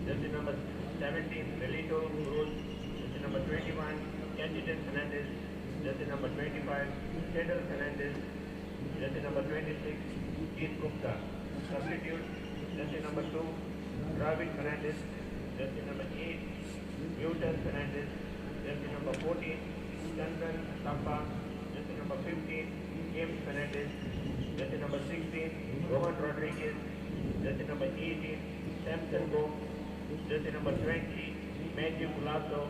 Jersey number 17, Relito Cruz. Jersey number 21, Candidates Fernandez. Jersey number 25, Cedar Fernandez. Jersey number 26, Keith Gupta. Substitute, jersey number 2, Dravid Fernandez. Jersey number 8, Newton Fernandez. Jersey number 14, Chandan Tampa. Jersey number 15, James Fernandez. Jersey number 16, Rohan Rodriguez. Jersey number 18, Samson Go. Jersey number 20, Matthew Culasso.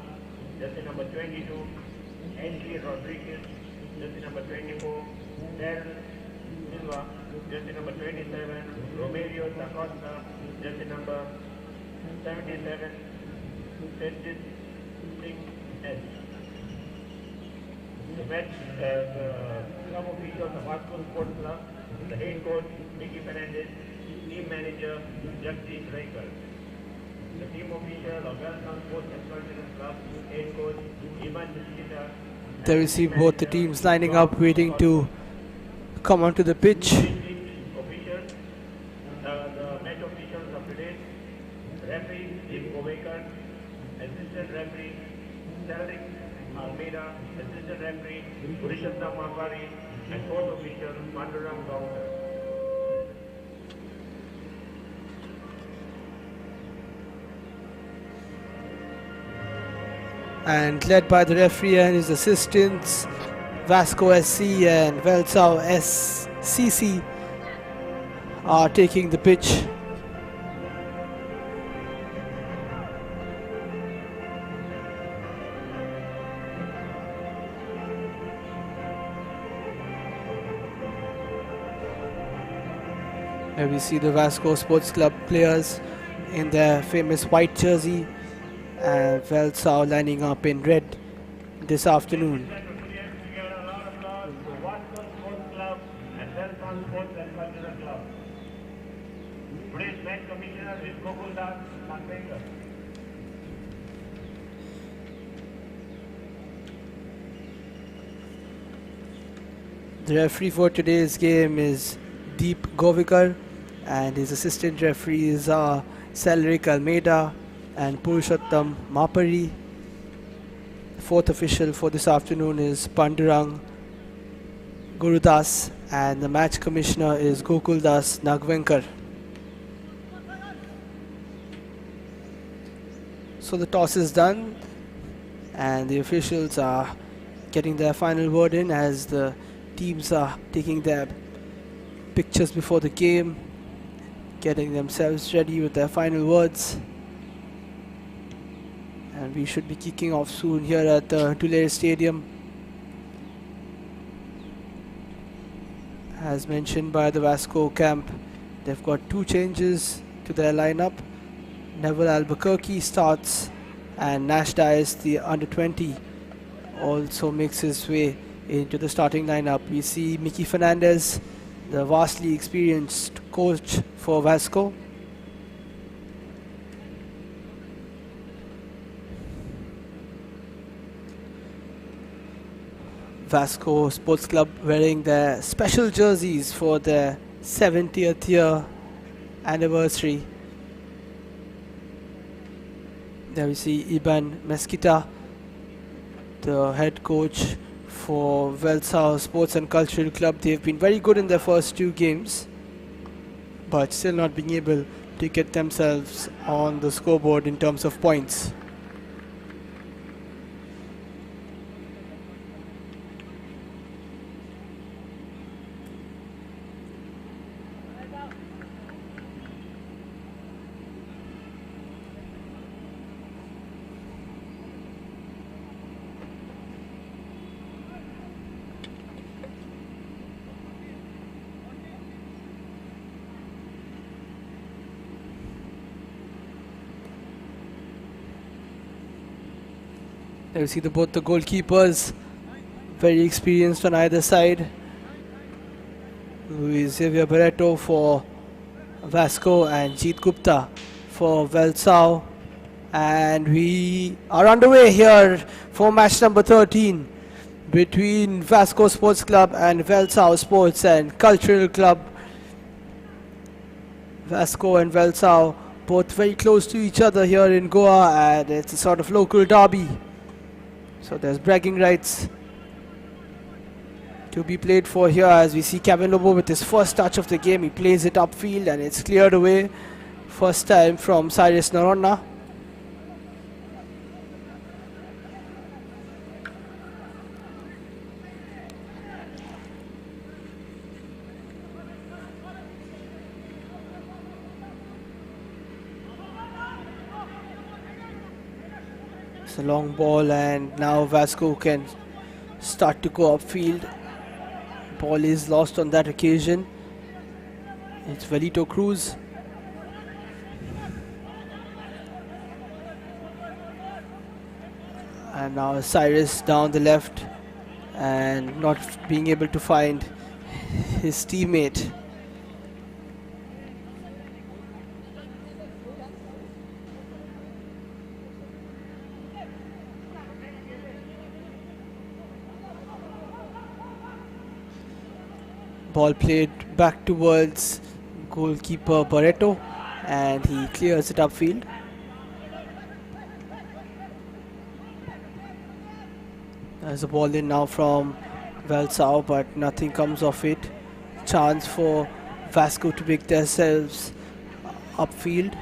Jersey number 22, Ashley Rodriguez. Jersey number 24, Darren Silva. Jersey number 27, Romelio Da Costa. Jersey number 77, Cedric Singh S. The match, the club officials of Vasco Sports Club, the head coach, Mickey Fernandez, team manager, Jagdish Raikar. The team official of Welcome Sports and Cultural Club, head coach, Ivan Meskita. There we see both the teams lining up, waiting to come onto the pitch. Officials, the match officials of today, referee Deep Govekar, assistant referee Cedric Almeida, assistant referee Purushottam Mapari, and fourth official Pandurang Gaukar. And led by the referee and his assistants, Vasco SC and Velsau SCC are taking the pitch. Here we see the Vasco Sports Club players in their famous white jersey, and Velsau lining up in red this afternoon. Today's match commissioner is Gokuldas Manvenga. The referee for today's game is Deep Govekar, and his assistant referees are Cedric Almeida and Purushottam Mapari. Fourth official for this afternoon is Pandurang Gurudas, and the match commissioner is Gokuldas Nagvenkar. So the toss is done, and the officials are getting their final word in as the teams are taking their pictures before the game, getting themselves ready with their final words. And we should be kicking off soon here at the Tulare Stadium. As mentioned by the Vasco camp, they've got two changes to their lineup. Neville Albuquerque starts, and Nash Dias, the under-20, also makes his way into the starting lineup. We see Mickey Fernandez, the vastly experienced coach for Vasco. Vasco Sports Club wearing their special jerseys for their 70th year anniversary. There we see Iban Meskita, the head coach for Velsau Sports and Cultural Club. They've been very good in their first two games, but still not being able to get themselves on the scoreboard in terms of points. There we see both the goalkeepers, very experienced on either side. Luis Xavier Barreto for Vasco and Jeet Gupta for Velsau. And we are underway here for match number 13 between Vasco Sports Club and Velsau Sports and Cultural Club. Vasco and Velsau Both very close to each other here in Goa, and it's a sort of local derby. So there's bragging rights to be played for here, as we see Kevin Lobo with his first touch of the game. He plays it upfield and it's cleared away. First time from Cyrus Naronna. It's a long ball, and now Vasco can start to go upfield. Ball is lost on that occasion. It's Velito Cruz. And now Cyrus down the left and not being able to find his teammate. Ball played back towards goalkeeper Barreto, and he clears it upfield. There's a ball in now from Velsao, but nothing comes of it. Chance for Vasco to make themselves upfield.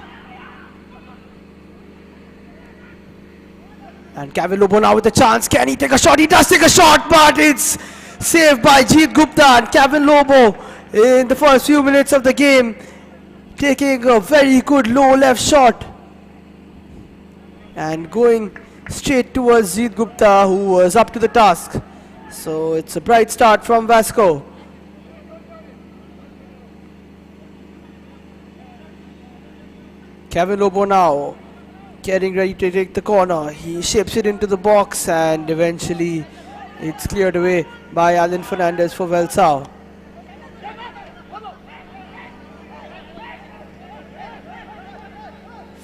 And Kevin Lobo now with a chance. Can he take a shot? He does take a shot, but it's saved by Jeet Gupta. And Kevin Lobo in the first few minutes of the game taking a very good low left shot and going straight towards Jeet Gupta, who was up to the task. So it's a bright start from Vasco. Kevin Lobo now getting ready to take the corner. He shapes it into the box, and eventually it's cleared away by Alan Fernandez for Velsao.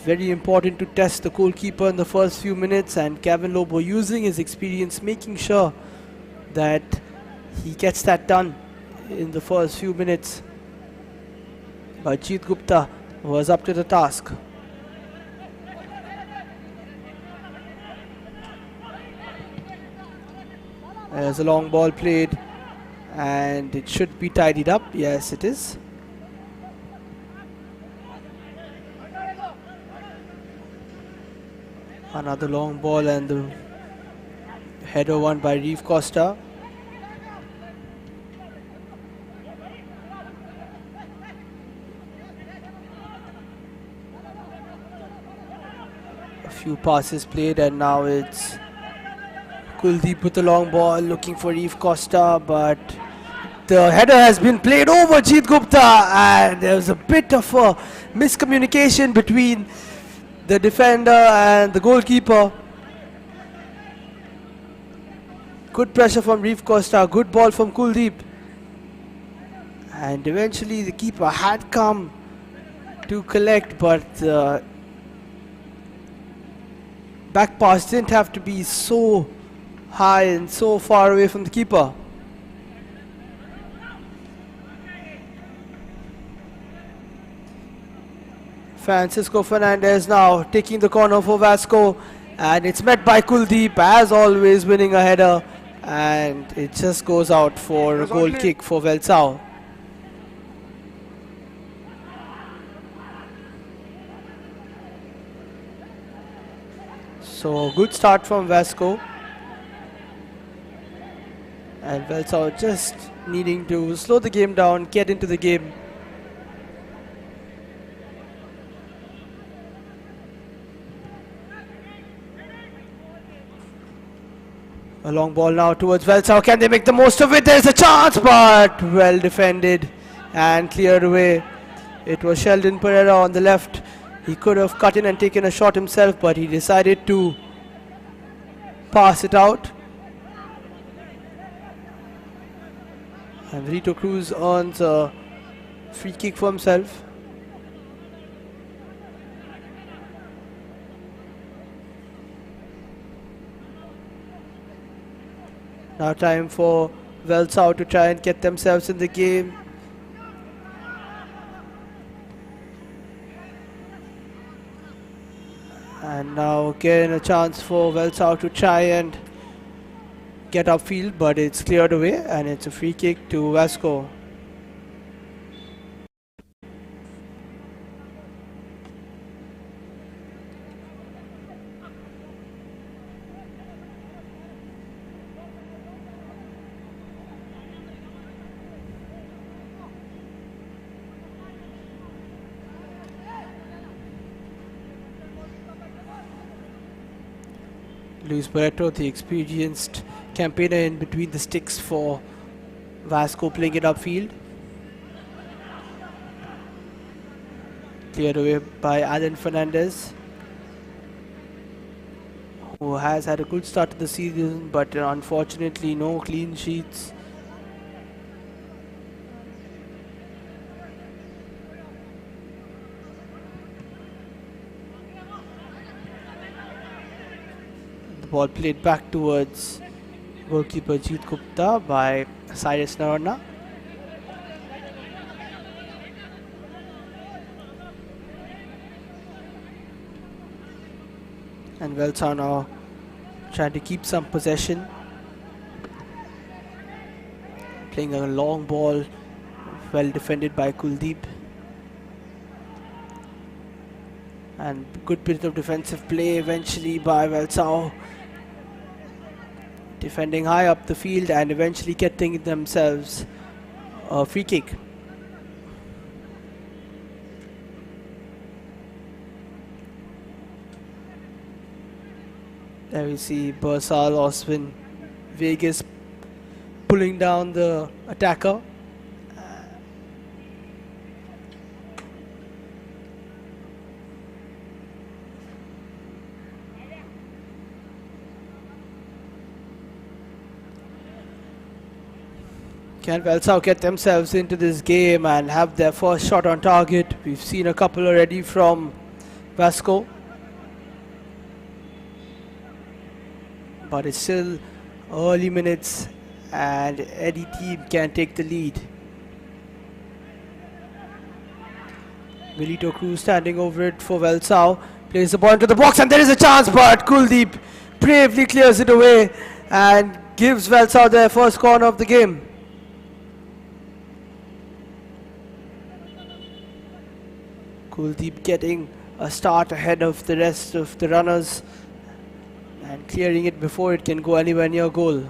Very important to test the goalkeeper in the first few minutes, and Kevin Lobo using his experience, making sure that he gets that done in the first few minutes. But Jeet Gupta was up to the task. There's a long ball played, and it should be tidied up. Yes, it is. Another long ball, and the header won by Reeve Costa. A few passes played, and now it's Kuldeep with the long ball looking for Reeve Costa, but the header has been played over Jeet Gupta, and there's a bit of a miscommunication between the defender and the goalkeeper. Good pressure from Reeve Costa, good ball from Kuldeep, and eventually the keeper had come to collect, but the back pass didn't have to be so high and so far away from the keeper. Francisco Fernandez now taking the corner for Vasco, and it's met by Kuldeep, as always winning a header, and it just goes out for a goal kick for Velsao. So good start from Vasco, and Velsao just needing to slow the game down, get into the game. A long ball now towards Velsao. Can they make the most of it? There's a chance, but well defended and cleared away. It was Sheldon Pereira on the left. He could have cut in and taken a shot himself, but he decided to pass it out. And Velito Cruz earns a free kick for himself. Now time for Velsao to try and get themselves in the game. And now again a chance for Welsau to try and get upfield, but it's cleared away and it's a free kick to Vasco. Luis Barreto, the experienced campaigner in between the sticks for Vasco, playing it upfield. Cleared away by Alan Fernandez, who has had a good start to the season, but unfortunately no clean sheets. The ball played back towards goalkeeper Jeet Gupta by Cyrus Narana. And Welsau now trying to keep some possession. Playing a long ball, well defended by Kuldeep. And good bit of defensive play eventually by Welsau. Defending high up the field and eventually getting themselves a free kick. There we see Bersal, Oswin, Vegas pulling down the attacker. Can Welsau get themselves into this game and have their first shot on target? We've seen a couple already from Vasco. But it's still early minutes and any team can take the lead. Melito Cruz standing over it for Welsau. Plays the ball into the box and there is a chance, but Kuldeep bravely clears it away and gives Welsau their first corner of the game. Kuldeep getting a start ahead of the rest of the runners and clearing it before it can go anywhere near goal.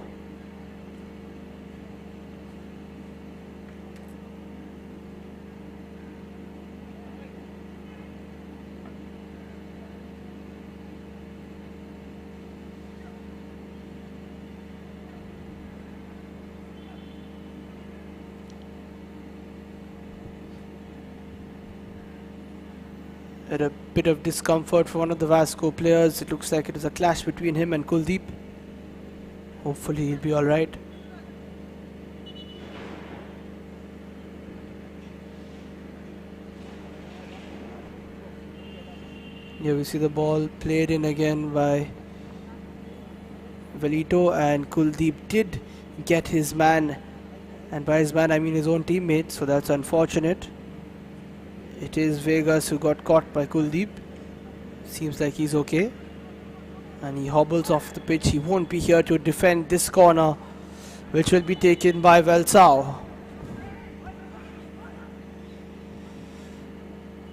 Had a bit of discomfort for one of the Vasco players. It looks like it is a clash between him and Kuldeep. Hopefully he'll be alright. Here we see the ball played in again by Velito, and Kuldeep did get his man, and by his man I mean his own teammate, so that's unfortunate. It is Vegas who got caught by Kuldeep. Seems like he's okay. And he hobbles off the pitch. He won't be here to defend this corner, which will be taken by Welsau.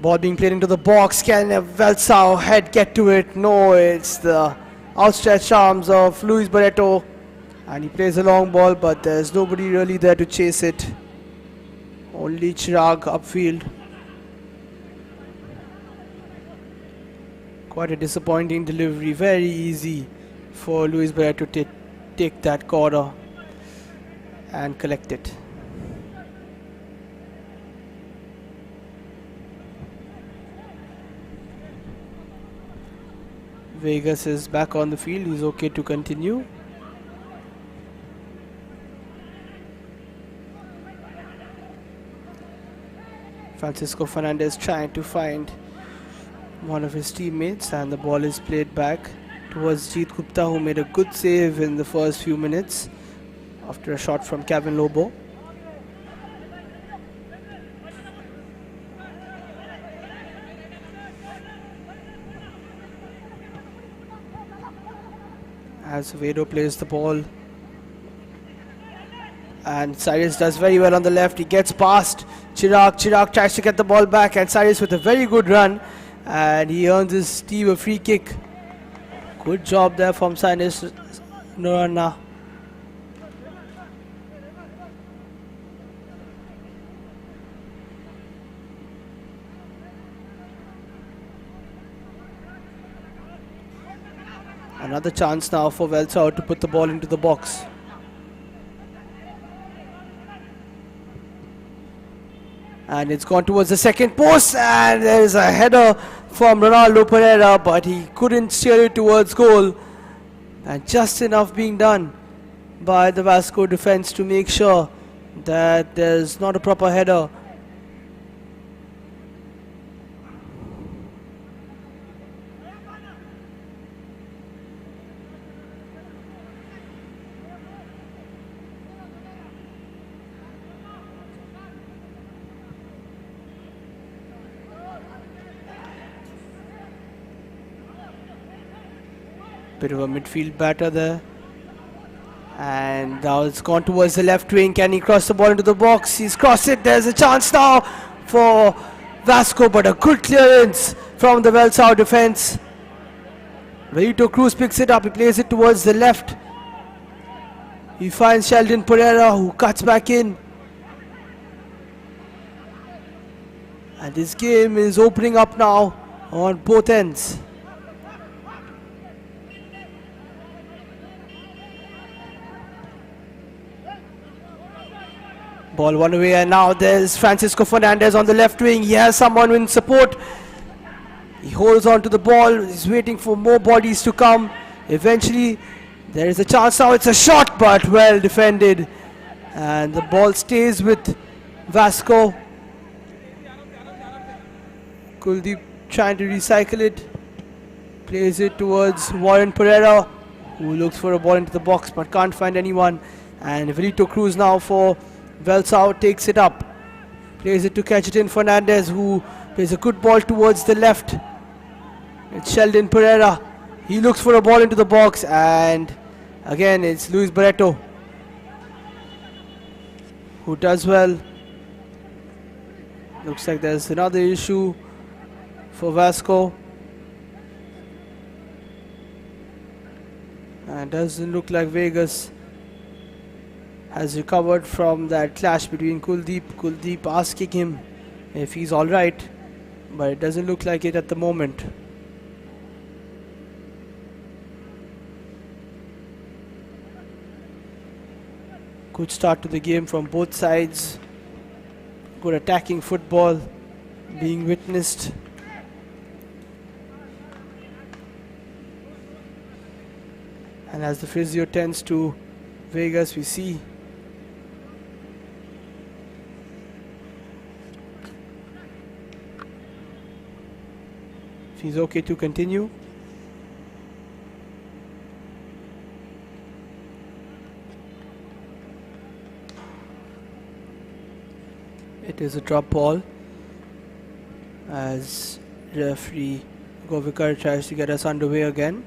Ball being played into the box. Can Welsau head get to it? No, it's the outstretched arms of Luis Barreto. And he plays a long ball, but there's nobody really there to chase it. Only Chirag upfield. Quite a disappointing delivery. Very easy for Luis Barreto to take that corner and collect it. Vegas is back on the field. He's okay to continue. Francisco Fernandez trying to find one of his teammates, and the ball is played back towards Jeet Gupta, who made a good save in the first few minutes after a shot from Kevin Lobo. as Vedo plays the ball. And Cyrus does very well on the left. He gets past Chirag. Chirag tries to get the ball back, and Cyrus with a very good run, and he earns his team a free kick. Good job there from Cyrus Norana. Another chance now for Velsau to put the ball into the box. And it's gone towards the second post, and there is a header from Ronaldo Pereira, but he couldn't steer it towards goal. And just enough being done by the Vasco defense to make sure that there's not a proper header. Bit of a midfield batter there. And now it's gone towards the left wing. Can he cross the ball into the box? He's crossed it. There's a chance now for Vasco, but a good clearance from the Velsau defense. Relito Cruz picks it up. He plays it towards the left. He finds Sheldon Pereira, who cuts back in. And this game is opening up now on both ends. Ball one away, and now there's Francisco Fernandez on the left wing. He has someone in support. He holds on to the ball. He's waiting for more bodies to come. Eventually, there is a chance now. It's a shot, but well defended. And the ball stays with Vasco. Kuldeep trying to recycle it. Plays it towards Warren Pereira, who looks for a ball into the box but can't find anyone. And Velito Cruz now for Velsau takes it up. Plays it to Cajetan Fernandez, who plays a good ball towards the left. It's Sheldon Pereira. He looks for a ball into the box, and again it's Luis Barreto who does well. Looks like there's another issue for Vasco. And doesn't look like Vegas has recovered from that clash between Kuldeep. Kuldeep asking him if he's alright, but it doesn't look like it at the moment. Good start to the game from both sides. Good attacking football being witnessed. And as the physio tends to Vegas, we see if he's okay to continue. It is a drop ball as referee Govikar tries to get us underway again.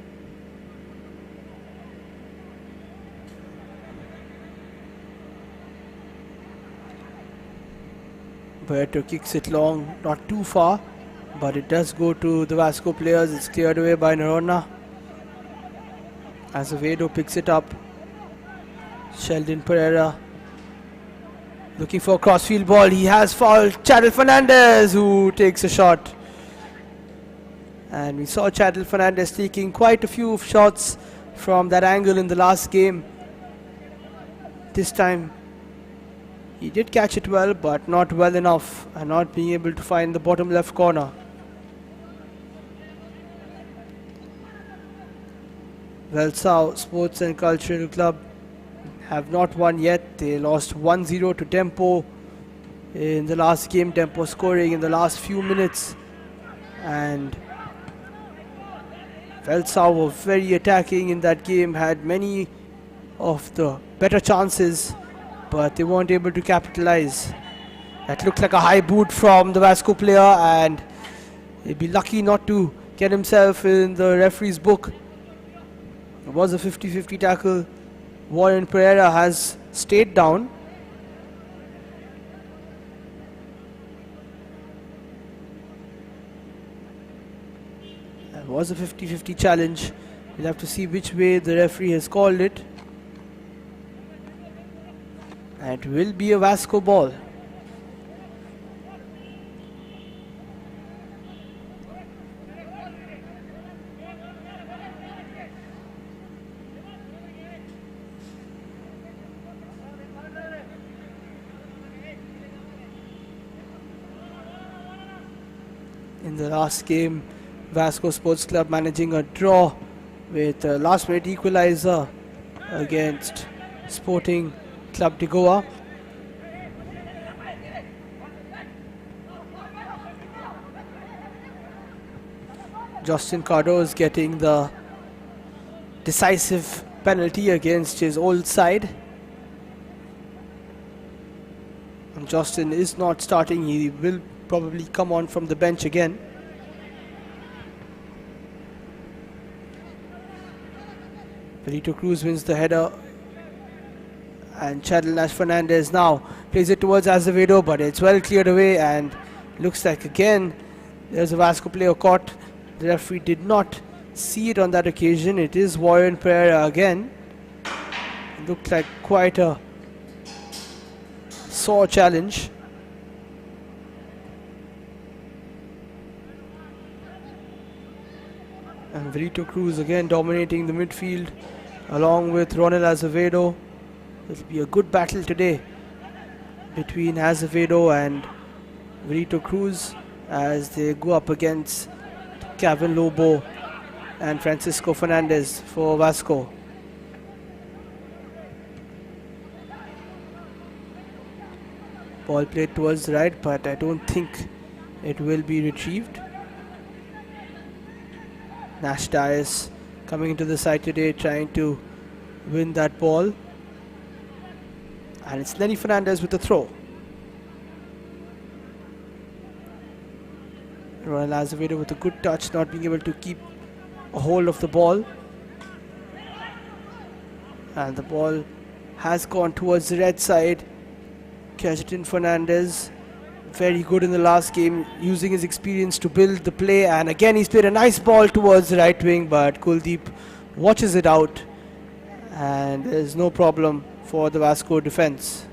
Barreto kicks it long, not too far, but it does go to the Vasco players. It's cleared away by Norona. Azevedo picks it up. Sheldon Pereira looking for a crossfield ball. He has fouled Chadel Fernandez, who takes a shot. And we saw Chadel Fernandez taking quite a few shots from that angle in the last game. This time he did catch it well, but not well enough, and not being able to find the bottom left corner. Velsau Sports and Cultural Club have not won yet. They lost 1-0 to Tempo in the last game. Tempo scoring in the last few minutes, and Velsau were very attacking in that game, had many of the better chances, but they weren't able to capitalize. That looked like a high boot from the Vasco player, and he'd be lucky not to get himself in the referee's book. It was a 50-50 tackle. Warren Pereira has stayed down. It was a 50-50 challenge. We'll have to see which way the referee has called it. And it will be a Vasco ball. In the last game, Vasco Sports Club managing a draw with a last minute equalizer against Sporting Club de Goa. Justin Cardoz getting the decisive penalty against his old side. And Justin is not starting, he will probably come on from the bench again. Benito Cruz wins the header, and Chadel Nash Fernandez now plays it towards Azevedo, but it's well cleared away, and looks like again there's a Vasco player caught. The referee did not see it on that occasion. It is Warren Pereira again. It looked like quite a sore challenge. And Benito Cruz again dominating the midfield along with Ronald Azevedo. It will be a good battle today between Azevedo and Benito Cruz as they go up against Kevin Lobo and Francisco Fernandez for Vasco. Ball played towards the right, but I don't think it will be retrieved. Nash Dias coming into the side today, trying to win that ball. And it's Lenny Fernandez with the throw. Ronald Azevedo with a good touch, not being able to keep a hold of the ball. And the ball has gone towards the red side. Cajetan Fernandez, very good in the last game, using his experience to build the play, and again he's played a nice ball towards the right wing, but Kuldeep watches it out and there's no problem for the Vasco defense.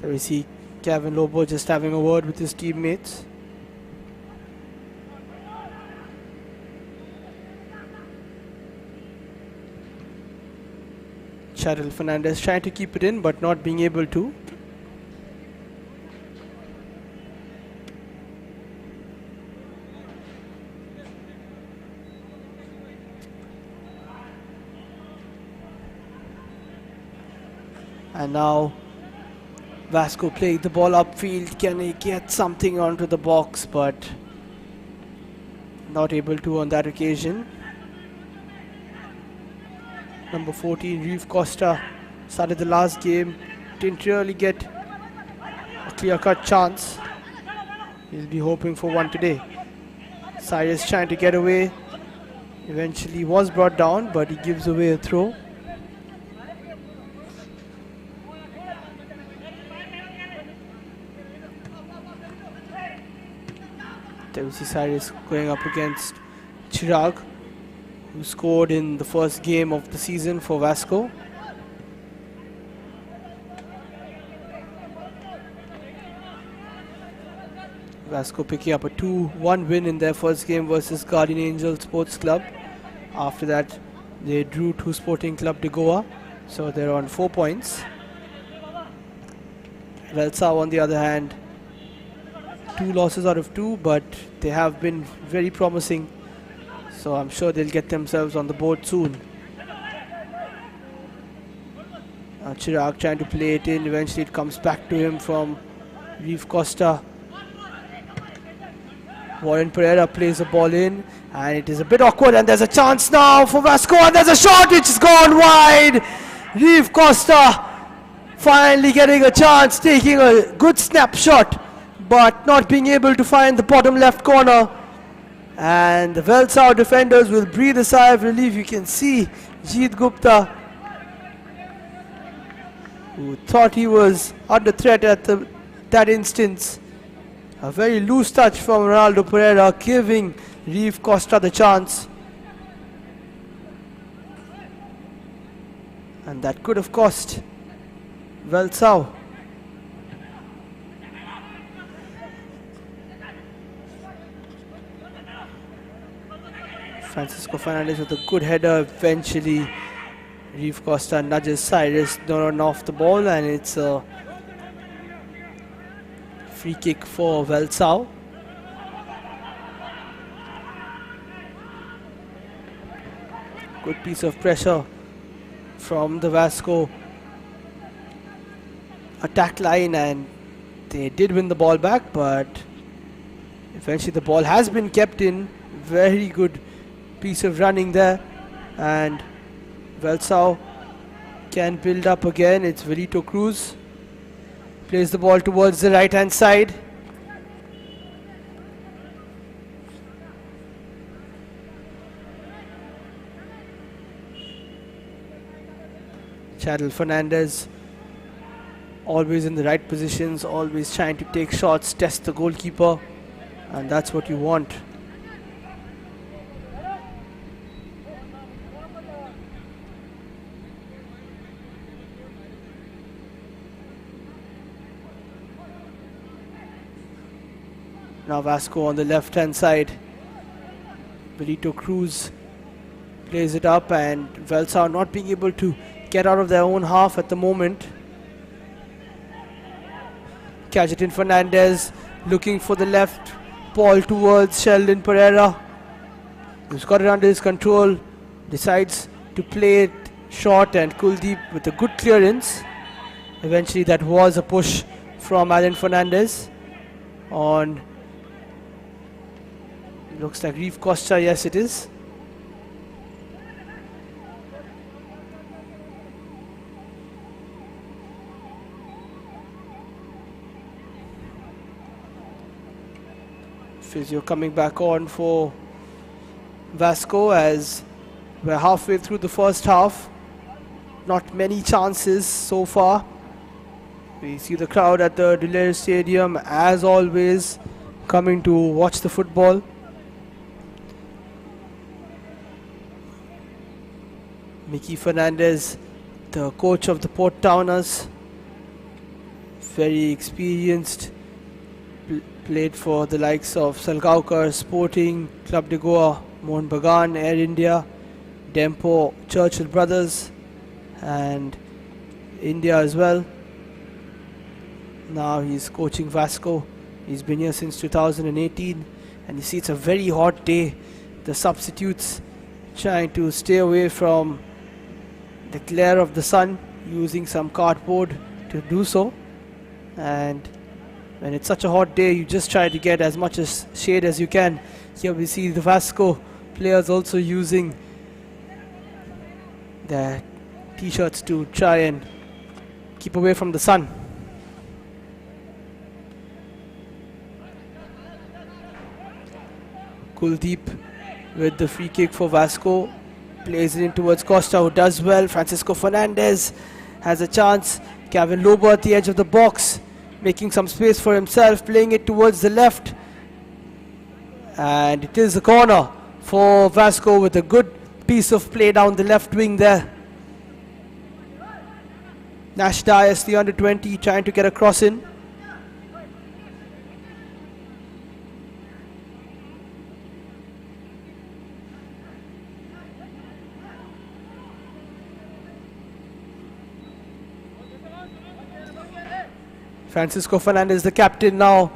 There we see Kevin Lobo just having a word with his teammates. Chadel Fernandez trying to keep it in but not being able to. And now Vasco playing the ball upfield. Can he get something onto the box? But not able to on that occasion. Number 14, Reeve Costa, started the last game. Didn't really get a clear-cut chance. He'll be hoping for one today. Cyrus trying to get away. Eventually was brought down, but he gives away a throw. There we see Cyrus going up against Chirag, who scored in the first game of the season for Vasco. Vasco picking up a 2-1 win in their first game versus Guardian Angel Sports Club. After that, they drew to Sporting Club de Goa, so they're on 4 points. Velsau, on the other hand, 2 losses out of 2, but they have been very promising, so I'm sure they'll get themselves on the board soon. Chirag trying to play it in. Eventually it comes back to him from Reeve Costa. Warren Pereira plays the ball in. And it is a bit awkward, and there's a chance now for Vasco, and there's a shot which has gone wide. Reeve Costa finally getting a chance, taking a good snapshot, but not being able to find the bottom left corner. And the Velsau defenders will breathe a sigh of relief. You can see Jeet Gupta, who thought he was under threat at that instance. A very loose touch from Ronaldo Pereira, giving Reeve Costa the chance. And that could have cost Velsau. Francisco Fernandez with a good header. Eventually, Reeve Costa nudges Cyrus Doran off the ball, and it's a free kick for Velsau. Good piece of pressure from the Vasco attack line, and they did win the ball back, but eventually the ball has been kept in. Very good piece of running there, and Velsau can build up again. It's Velito Cruz, plays the ball towards the right hand side. Chadel Fernandez always in the right positions, always trying to take shots, test the goalkeeper, and that's what you want. Now Vasco on the left hand side. Velito Cruz plays it up, and Velsau not being able to get out of their own half at the moment. Cajetan Fernandez looking for the left ball towards Sheldon Pereira, who's got it under his control, decides to play it short, and Kuldeep with a good clearance. Eventually that was a push from Alan Fernandez on, looks like Reeve Costa, yes it is. Physio coming back on for Vasco as we're halfway through the first half. Not many chances so far. We see the crowd at the Delair Stadium as always coming to watch the football. Mickey Fernandez, the coach of the Port Towners, very experienced, played for the likes of Salgaonkar, Sporting, Club de Goa, Mohun Bagan, Air India, Dempo, Churchill Brothers, and India as well. Now he's coaching Vasco. He's been here since 2018, and you see it's a very hot day. The substitutes trying to stay away from the glare of the sun, using some cardboard to do so. And when it's such a hot day, you just try to get as much as shade as you can. Here we see the Vasco players also using their t-shirts to try and keep away from the sun. Kuldeep with the free kick for Vasco, plays it in towards Costa, who does well. Francisco Fernandez has a chance. Kevin Lobo at the edge of the box, making some space for himself, playing it towards the left, and it is a corner for Vasco with a good piece of play down the left wing there. Nash Dias, the under 20, trying to get a cross in. Francisco Fernandez, the captain, now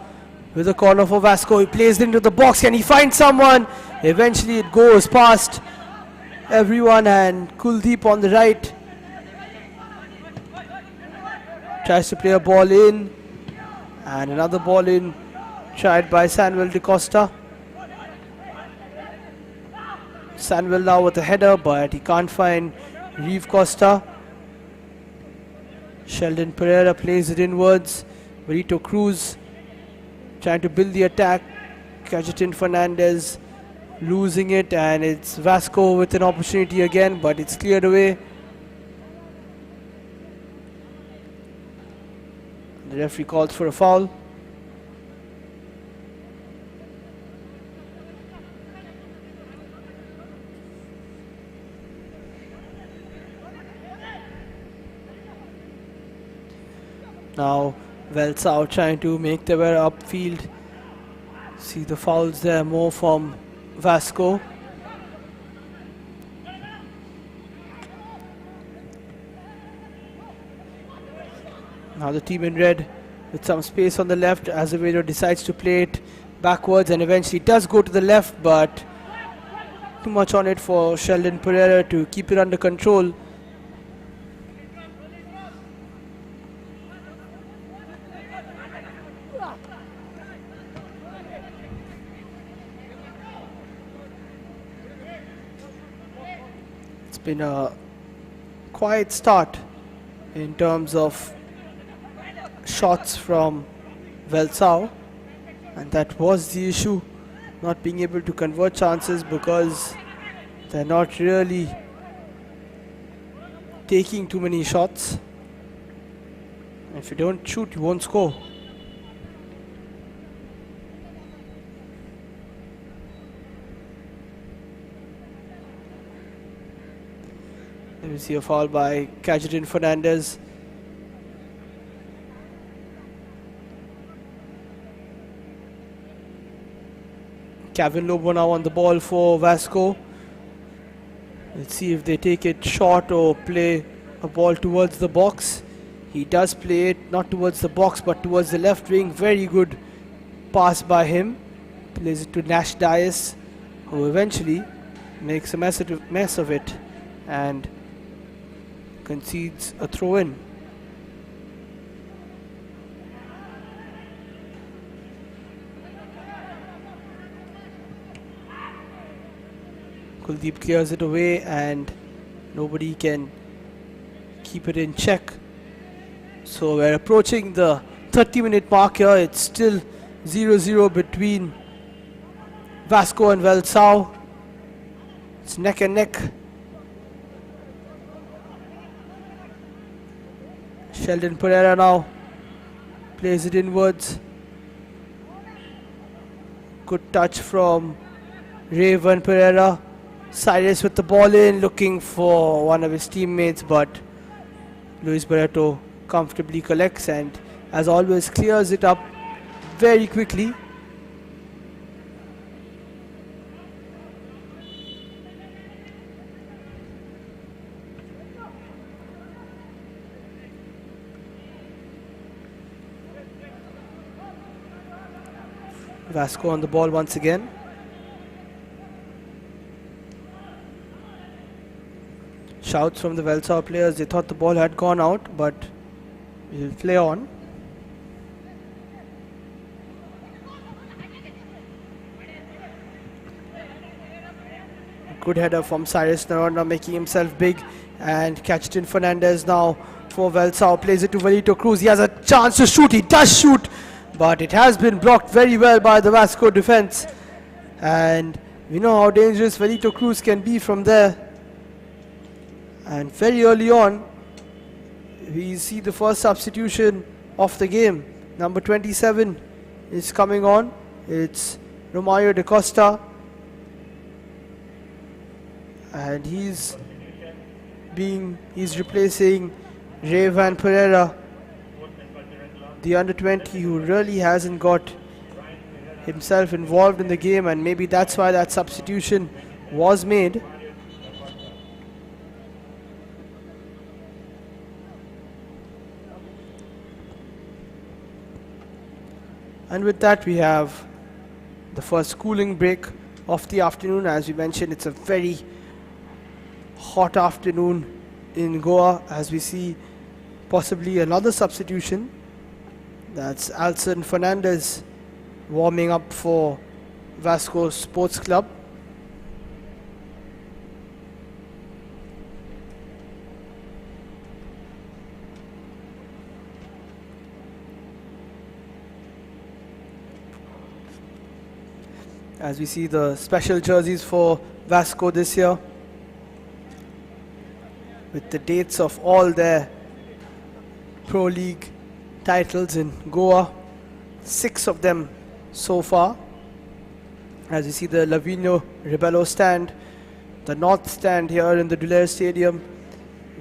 with a corner for Vasco. He plays it into the box. Can he find someone? Eventually it goes past everyone, and Kuldeep on the right tries to play a ball in, and another ball in tried by Samuel De Costa. Sanwell now with a header, but he can't find Reeve Costa. Sheldon Pereira plays it inwards. Verito Cruz trying to build the attack. Cajetan Fernandez losing it, and it's Vasco with an opportunity again, but it's cleared away. The referee calls for a foul. Now Velsau trying to make their way upfield. See the fouls there more from Vasco. Now the team in red with some space on the left. Azevedo decides to play it backwards and eventually does go to the left, but too much on it for Sheldon Pereira to keep it under control. It's been a quiet start in terms of shots from Velsau, and that was the issue, not being able to convert chances because they're not really taking too many shots. If you don't shoot, you won't score. There we see a foul by Cajetan Fernandez. Kevin Lobo now on the ball for Vasco. Let's see if they take it short or play a ball towards the box. He does play it not towards the box but towards the left wing. Very good pass by him. Plays it to Nash Dias, who eventually makes a mess of it and concedes a throw-in. Kuldeep clears it away and nobody can keep it in check. So we're approaching the 30-minute mark here. It's still 0-0 between Vasco and Velsau. It's neck and neck. Sheldon Pereira now plays it inwards. Good touch from Raven Pereira. Cyrus with the ball in, looking for one of his teammates, but Luis Barreto comfortably collects and, as always, clears it up very quickly. Vasco on the ball once again. Shouts from the Velsau players. They thought the ball had gone out, but we'll play on. Good header from Cyrus Narona, making himself big, and Cajetan Fernandez now for Velsau plays it to Verito Cruz. He has a chance to shoot. He does shoot, but it has been blocked very well by the Vasco defense, and we know how dangerous Verito Cruz can be from there. And very early on, we see the first substitution of the game. Number 27 is coming on. It's Romario da Costa, and he's replacing Raven Pereira, the under-20, who really hasn't got himself involved in the game, and maybe that's why that substitution was made. And with that, we have the first cooling break of the afternoon. As we mentioned, it's a very hot afternoon in Goa, as we see possibly another substitution. That's Alson Fernandez warming up for Vasco Sports Club. as we see the special jerseys for Vasco this year, with the dates of all their Pro League titles in Goa, 6 of them so far. As you see the Lavinio Ribello stand, the north stand here in the Dulair Stadium.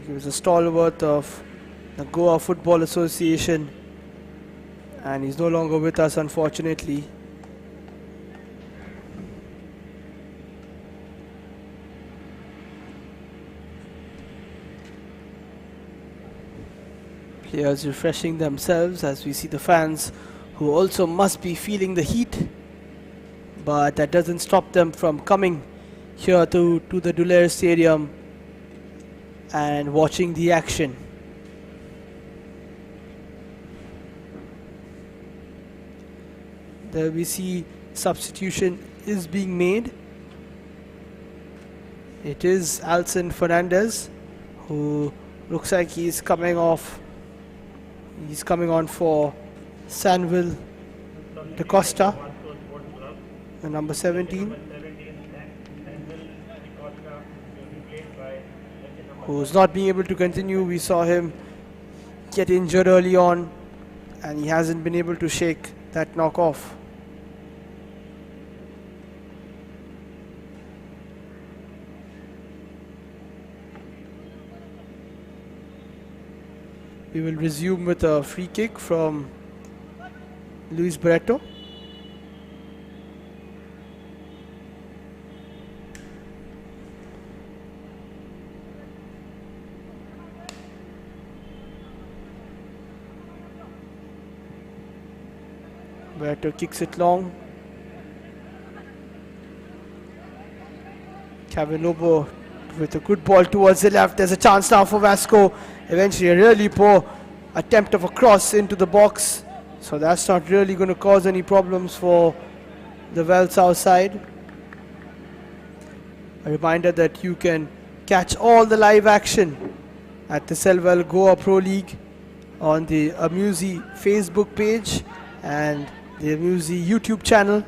He was a stalwart of the Goa Football Association, and he's no longer with us, unfortunately. Players refreshing themselves, as we see the fans who also must be feeling the heat, but that doesn't stop them from coming here to the Dulair Stadium and watching the action. There we see substitution is being made. It is Alson Fernandez, who looks like he's coming off. He's coming on for Sanville Da Costa, the number 17, who's not being able to continue. We saw him get injured early on, and he hasn't been able to shake that knock off. We will resume with a free kick from Luis Barreto. Barreto kicks it long. Kevin Lobo with a good ball towards the left. There's a chance now for Vasco. Eventually a really poor attempt of a cross into the box, so that's not really going to cause any problems for the Velsau side. A reminder that you can catch all the live action at the Selval Goa Pro League on the Amusi Facebook page and the Amusi YouTube channel.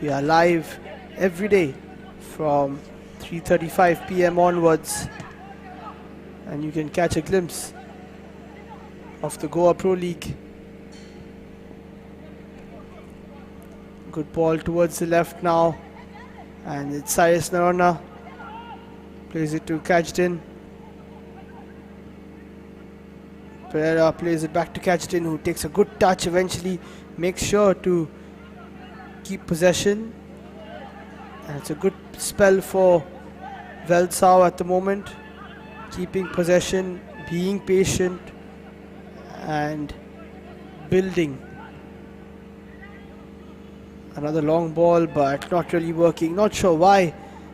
We are live every day from 3:35 p.m. onwards, and you can catch a glimpse of the Goa Pro League. Good ball towards the left now, and it's Cyrus Narona. Plays it to Kajtin. Pereira plays it back to Kajtin, who takes a good touch eventually, makes sure to keep possession. And it's a good spell for Velsau at the moment, keeping possession, being patient and building. Another long ball, but not really working. Not sure why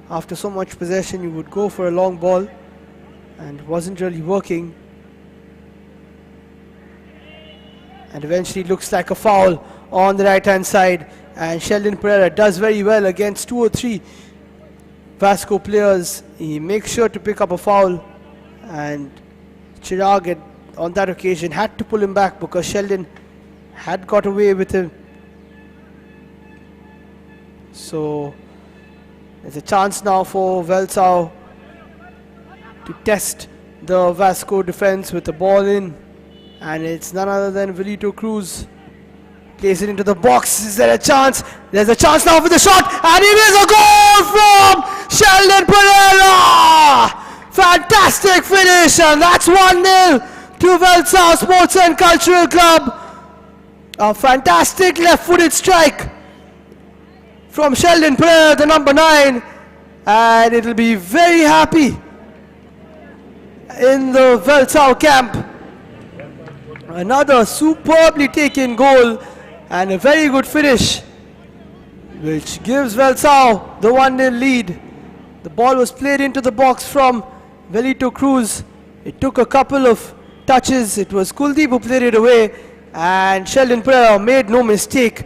after so much possession you would go for a long ball, and wasn't really working. And eventually looks like a foul on the right hand side, and Sheldon Pereira does very well against 2 or 3 Vasco players. He makes sure to pick up a foul, and Chirag on that occasion had to pull him back because Sheldon had got away with him. So there's a chance now for Velsau to test the Vasco defense with the ball in, and it's none other than Velito Cruz. Plays it into the box. Is there a chance? There's a chance now for the shot, and it is a goal from Sheldon Pereira! Fantastic finish, and that's 1-0 to Velsau Sports and Cultural Club. A fantastic left-footed strike from Sheldon Pereira, the number 9, and it'll be very happy in the Velsau camp. Another superbly taken goal and a very good finish, which gives Velsau the 1-0 lead. The ball was played into the box from Velito Cruz. It took a couple of touches. It was Kuldeep who played it away, and Sheldon Pereira made no mistake.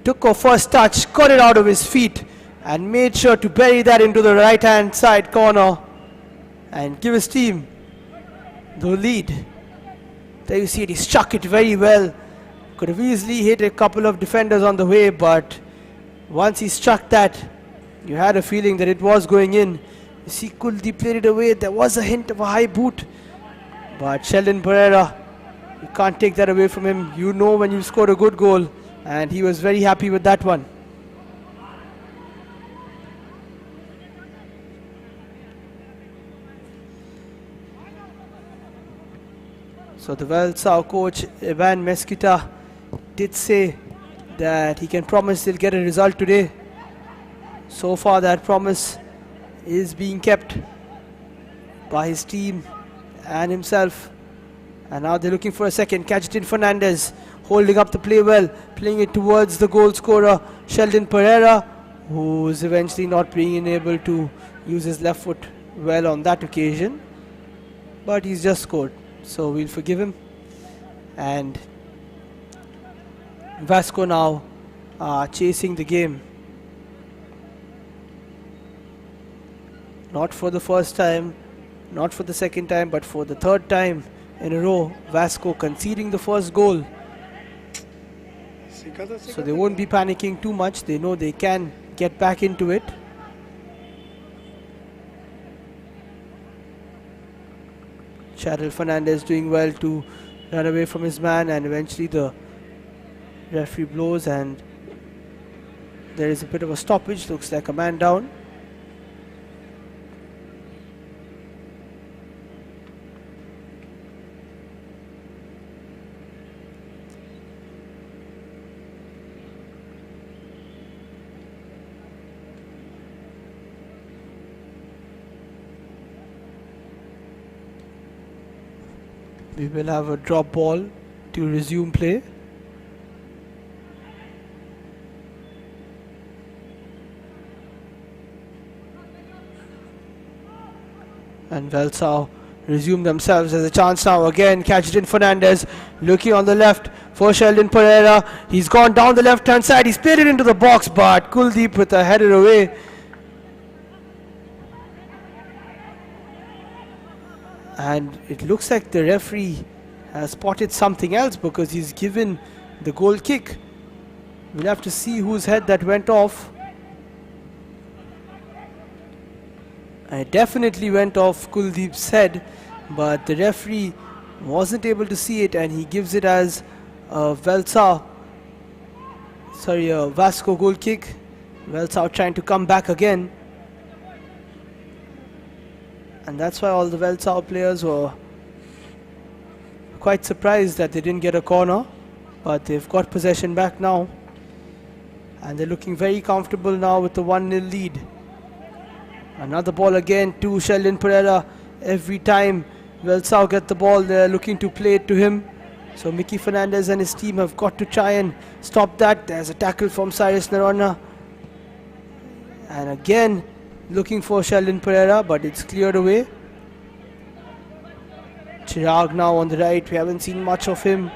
Took a first touch, got it out of his feet, and made sure to bury that into the right hand side corner and give his team the lead. There you see it, he struck it very well Could have easily hit a couple of defenders on the way, but once he struck that, you had a feeling that it was going in. You see Kuldeep played it away. There was a hint of a high boot, but Sheldon Pereira, you can't take that away from him. You know when you scored a good goal, and he was very happy with that one. So the Velsau coach Ivan Mesquita did say that he can promise they'll get a result today. So far that promise is being kept by his team and himself. And now they're looking for a second. Cajetan Fernandez holding up the play well, playing it towards the goal scorer Sheldon Pereira, who is eventually not being able to use his left foot well on that occasion. But he's just scored, so we'll forgive him. And Vasco now chasing the game. Not for the first time, not for the second time, but for the third time in a row, Vasco conceding the first goal. So they won't be panicking too much. They know they can get back into it. Cheryl Fernandez doing well to run away from his man, and eventually the referee blows and there is a bit of a stoppage. Looks like a man down. We will have a drop ball to resume play. And Velsau resume themselves. There's a chance now again. Cajetan Fernandez looking on the left for Sheldon Pereira. He's gone down the left hand side. He's played it into the box, but Kuldeep with a header away. And it looks like the referee has spotted something else because he's given the goal kick. We'll have to see whose head that went off. And it definitely went off Kuldeep's head, but the referee wasn't able to see it and he gives it as a Vasco goal kick. Velsau trying to come back again. And that's why all the Velsau players were quite surprised that they didn't get a corner. But they've got possession back now. And they're looking very comfortable now with the 1-0 lead. Another ball again to Sheldon Pereira. Every time Velsau get the ball, they're looking to play it to him. So Mickey Fernandez and his team have got to try and stop that. There's a tackle from Cyrus Narona. And again, looking for Sheldon Pereira, but it's cleared away. Chirag now on the right. We haven't seen much of him.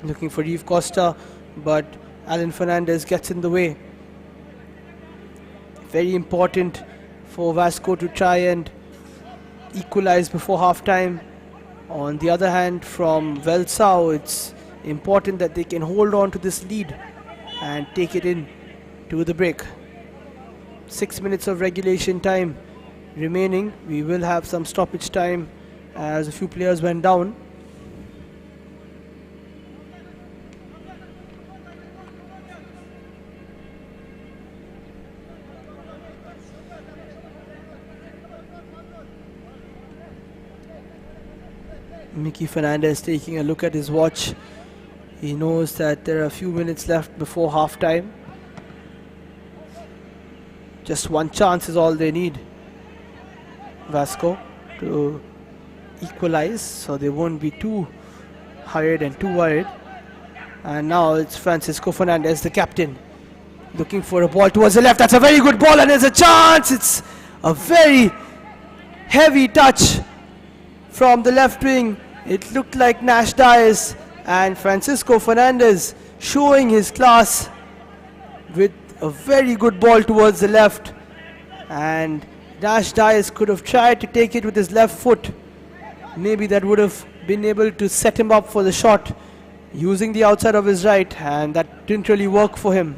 Looking for Reeve Costa, but Alan Fernandez gets in the way. Very important for Vasco to try and equalize before half time. On the other hand, from Velsau, it's important that they can hold on to this lead and take it in to the break. 6 minutes of regulation time remaining. We will have some stoppage time as a few players went down. Mickey Fernandez taking a look at his watch. He knows that there are a few minutes left before half time. Just one chance is all they need, Vasco, to equalize, so they won't be too hurried and too worried. And now it's Francisco Fernandez, the captain, looking for a ball towards the left. That's a very good ball and there's a chance. It's a very heavy touch from the left wing. It looked like Nash Dias, and Francisco Fernandez showing his class with a very good ball towards the left. And Nash Dias could have tried to take it with his left foot. Maybe that would have been able to set him up for the shot. using the outside of his right, and that didn't really work for him.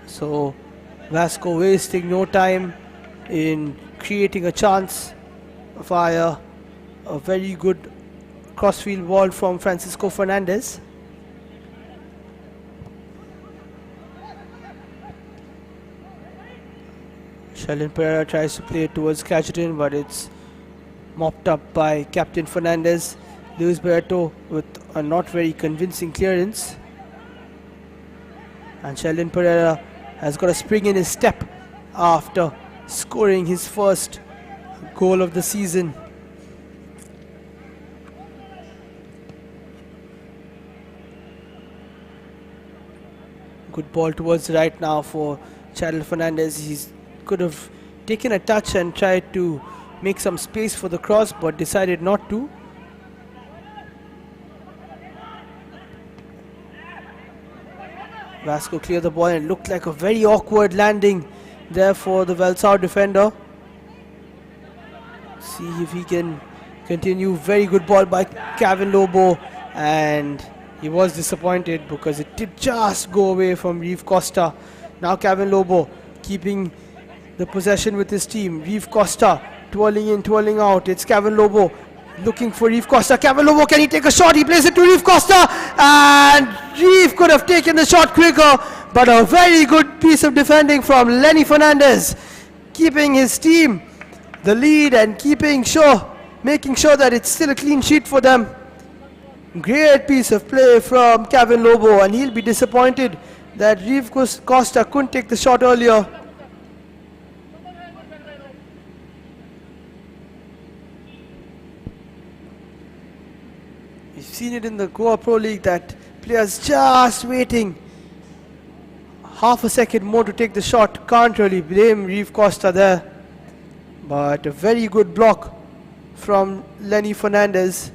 So Vasco wasting no time in creating a chance via a very good crossfield ball from Francisco Fernandez. Sheldon Pereira tries to play it towards Cajetan, but it's mopped up by Captain Fernandez. Luis Barreto with a not very convincing clearance. And Sheldon Pereira has got a spring in his step after scoring his first goal of the season. Good ball towards the right now for Sheldon Fernandez. He could have taken a touch and tried to make some space for the cross, but decided not to. Vasco cleared the ball and it looked like a very awkward landing there for the Velsao defender. See if he can continue. Very good ball by Kevin Lobo, and he was disappointed because it did just go away from Reeve Costa. Now Kevin Lobo keeping the possession with his team. Reeve Costa twirling in, twirling out. It's Kevin Lobo looking for Reeve Costa. Kevin Lobo, can he take a shot? He plays it to Reeve Costa, and Reeve could have taken the shot quicker, but a very good piece of defending from Lenny Fernandez, keeping his team the lead and making sure that it's still a clean sheet for them. Great piece of play from Kevin Lobo, and he'll be disappointed that Reeve Costa couldn't take the shot earlier. We've seen it in the Goa Pro League that players just waiting half a second more to take the shot. Can't really blame Reeve Costa there, but a very good block from Lenny Fernandez.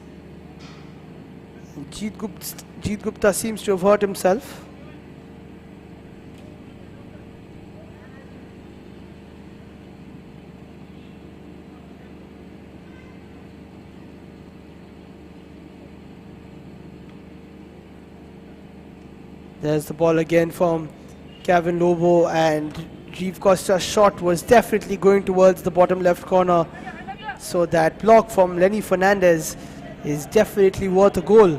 Jeet Gupta seems to have hurt himself. There's the ball again from Kevin Lobo, and Reeve Costa's shot was definitely going towards the bottom left corner. So that block from Lenny Fernandez is definitely worth a goal.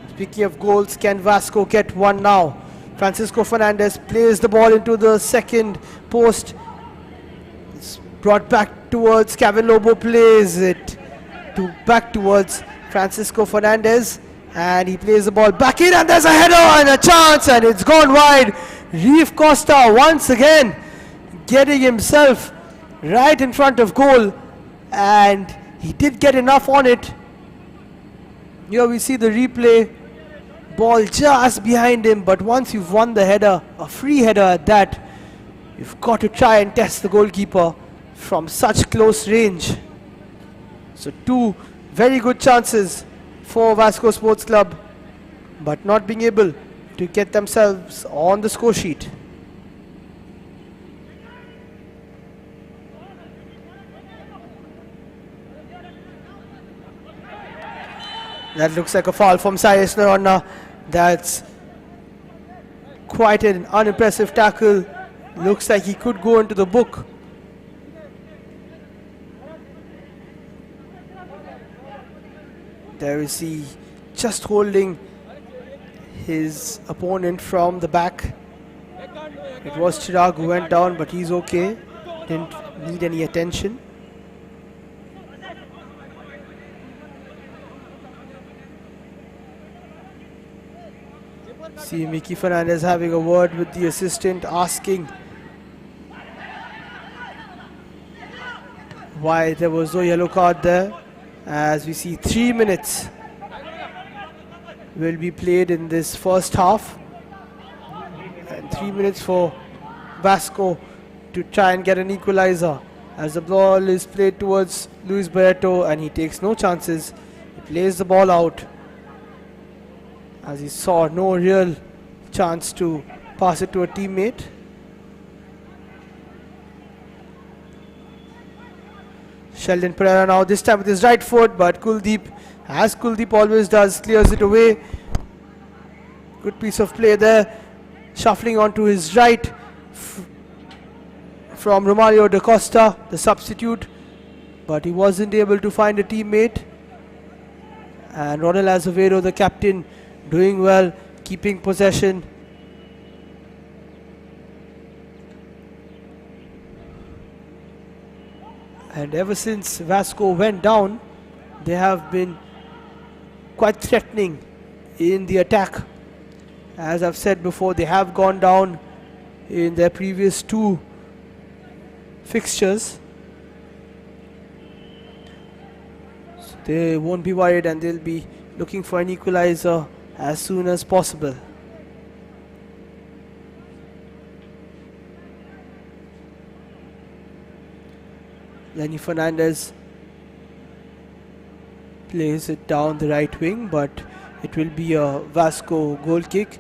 Speaking of goals, can Vasco get one now? Francisco Fernandez plays the ball into the second post. It's brought back towards Kevin Lobo, plays it back towards Francisco Fernandez, and he plays the ball back in, and there's a header and a chance, and it's gone wide. Reeve Costa once again getting himself right in front of goal, and he did get enough on it. Here we see the replay, ball just behind him, but once you've won the header, a free header at that, you've got to try and test the goalkeeper from such close range. So two very good chances for Vasco Sports Club, but not being able to get themselves on the score sheet. That looks like a foul from Cyrus Narona. That's quite an unimpressive tackle. Looks like he could go into the book. There is he just holding his opponent from the back. It was Chirag who went down, but he's okay. Didn't need any attention. See Mickey Fernandez having a word with the assistant, asking why there was no yellow card there. As we see 3 minutes will be played in this first half, and 3 minutes for Vasco to try and get an equalizer, as the ball is played towards Luis Barreto, and he takes no chances. He plays the ball out as he saw no real chance to pass it to a teammate. Sheldon Pereira now, this time with his right foot, but Kuldeep, as Kuldeep always does, clears it away. Good piece of play there. Shuffling onto his right from Romario da Costa, the substitute, but he wasn't able to find a teammate. And Ronald Azevedo, the captain, doing well, keeping possession. And ever since Vasco went down, they have been quite threatening in the attack. As I've said before, they have gone down in their previous two fixtures. So they won't be worried and they'll be looking for an equalizer as soon as possible. Lenny Fernandez plays it down the right wing, but it will be a Vasco goal kick.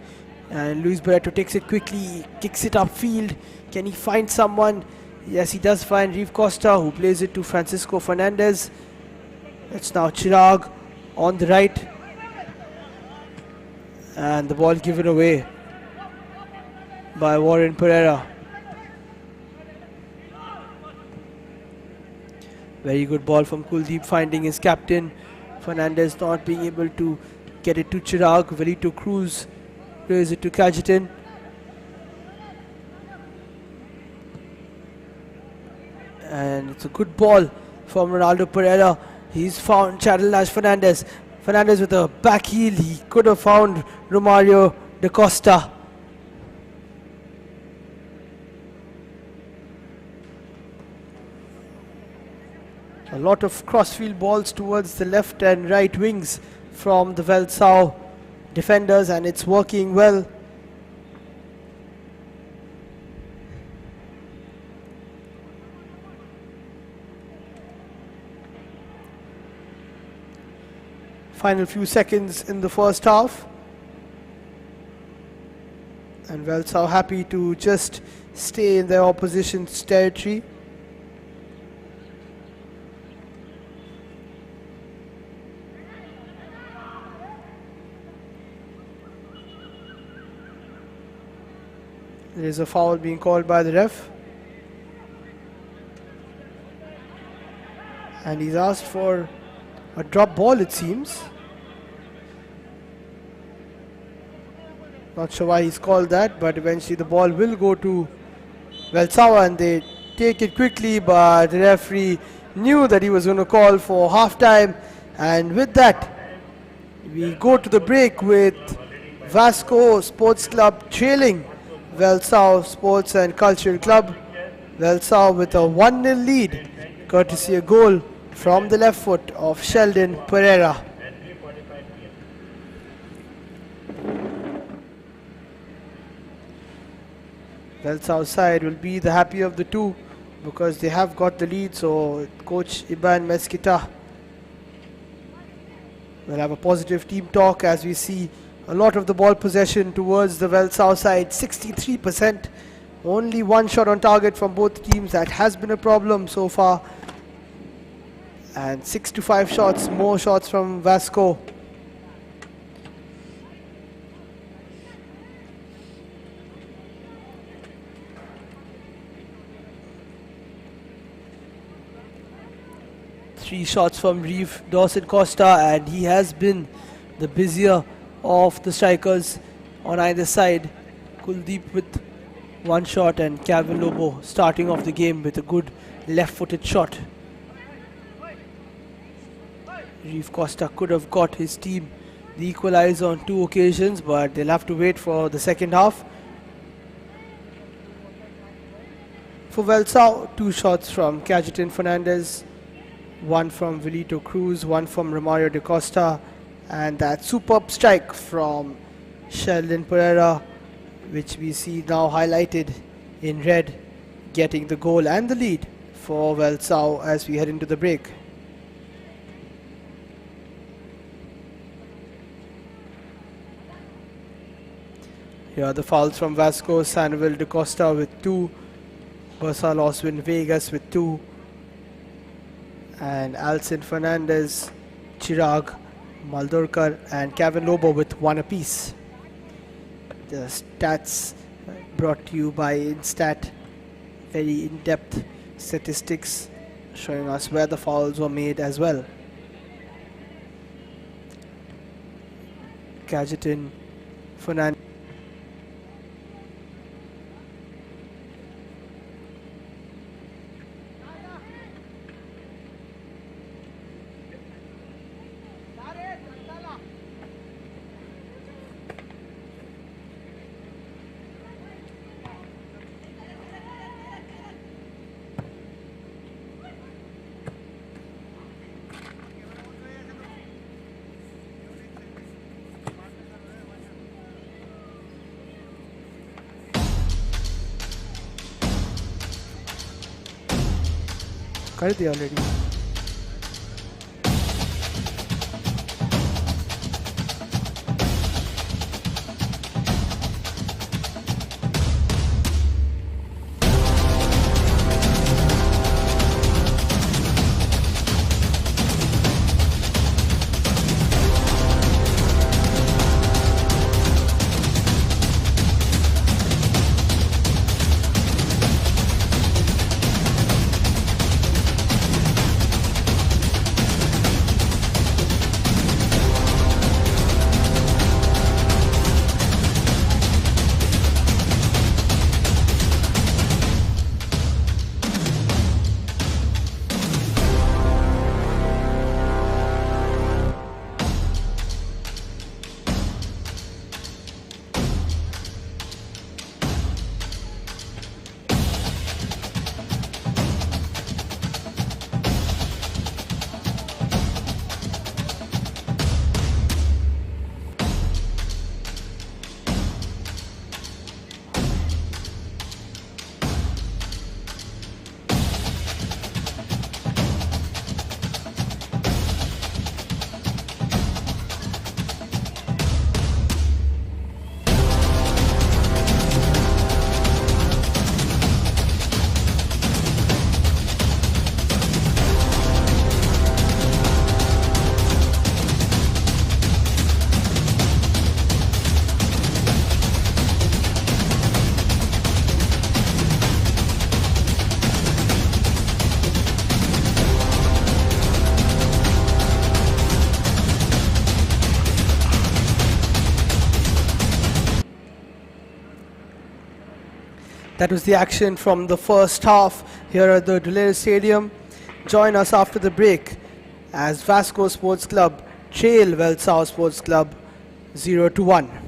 And Luis Barreto takes it quickly, kicks it upfield. Can he find someone? Yes, he does find Reeve Costa, who plays it to Francisco Fernandez. It's now Chirag on the right. And the ball given away by Warren Pereira. Very good ball from Kuldeep, finding his captain. Fernandez not being able to get it to Chirag. Velito Cruz plays it to Cajetan. And it's a good ball from Ronaldo Pereira. He's found Chadel Fernandez. Fernandez with a back heel. He could have found Romario da Costa. A lot of crossfield balls towards the left and right wings from the Velsau defenders, and it's working well. Final few seconds in the first half. And Velsau happy to just stay in their opposition's territory. There is a foul being called by the ref. And he's asked for a drop ball, it seems. Not sure why he's called that, but eventually the ball will go to Velsau and they take it quickly, but the referee knew that he was going to call for half-time. And with that, we go to the break with Vasco Sports Club trailing Velsau Sports and Cultural Club. Velsau with a 1-0 lead, courtesy a goal from the left foot of Sheldon Pereira. Velsau side will be the happier of the two because they have got the lead, so coach Iban Mesquita will have a positive team talk as we see a lot of the ball possession towards the Velsau side, 63%. Only one shot on target from both teams. That has been a problem so far. And 6 to 5 shots, more shots from Vasco. Three shots from Reeve Dawson Costa, and he has been the busier of the strikers on either side. Kuldeep with one shot and Calvin Lobo starting off the game with a good left-footed shot. Reeve Costa could have got his team the equalizer on 2 occasions, but they'll have to wait for the second half. For Velsau, 2 shots from Cajetan Fernandez, 1 from Velito Cruz, 1 from Romario da Costa, and that superb strike from Sheldon Pereira, which we see now highlighted in red, getting the goal and the lead for Velsau as we head into the break. Here are the fouls from Vasco. Sanville Da Costa with 2. Barsal Oswin Vegas with 2. And Alcin Fernandez, Chirag Maldorkar and Kevin Lobo with 1 apiece. The stats brought to you by Instat. Very in-depth statistics showing us where the fouls were made as well. Gadgetin, Fernandez. कर दिया already. That was the action from the first half here at the Dulere Stadium. Join us after the break as Vasco Sports Club trail Velsau Sports Club 0-1.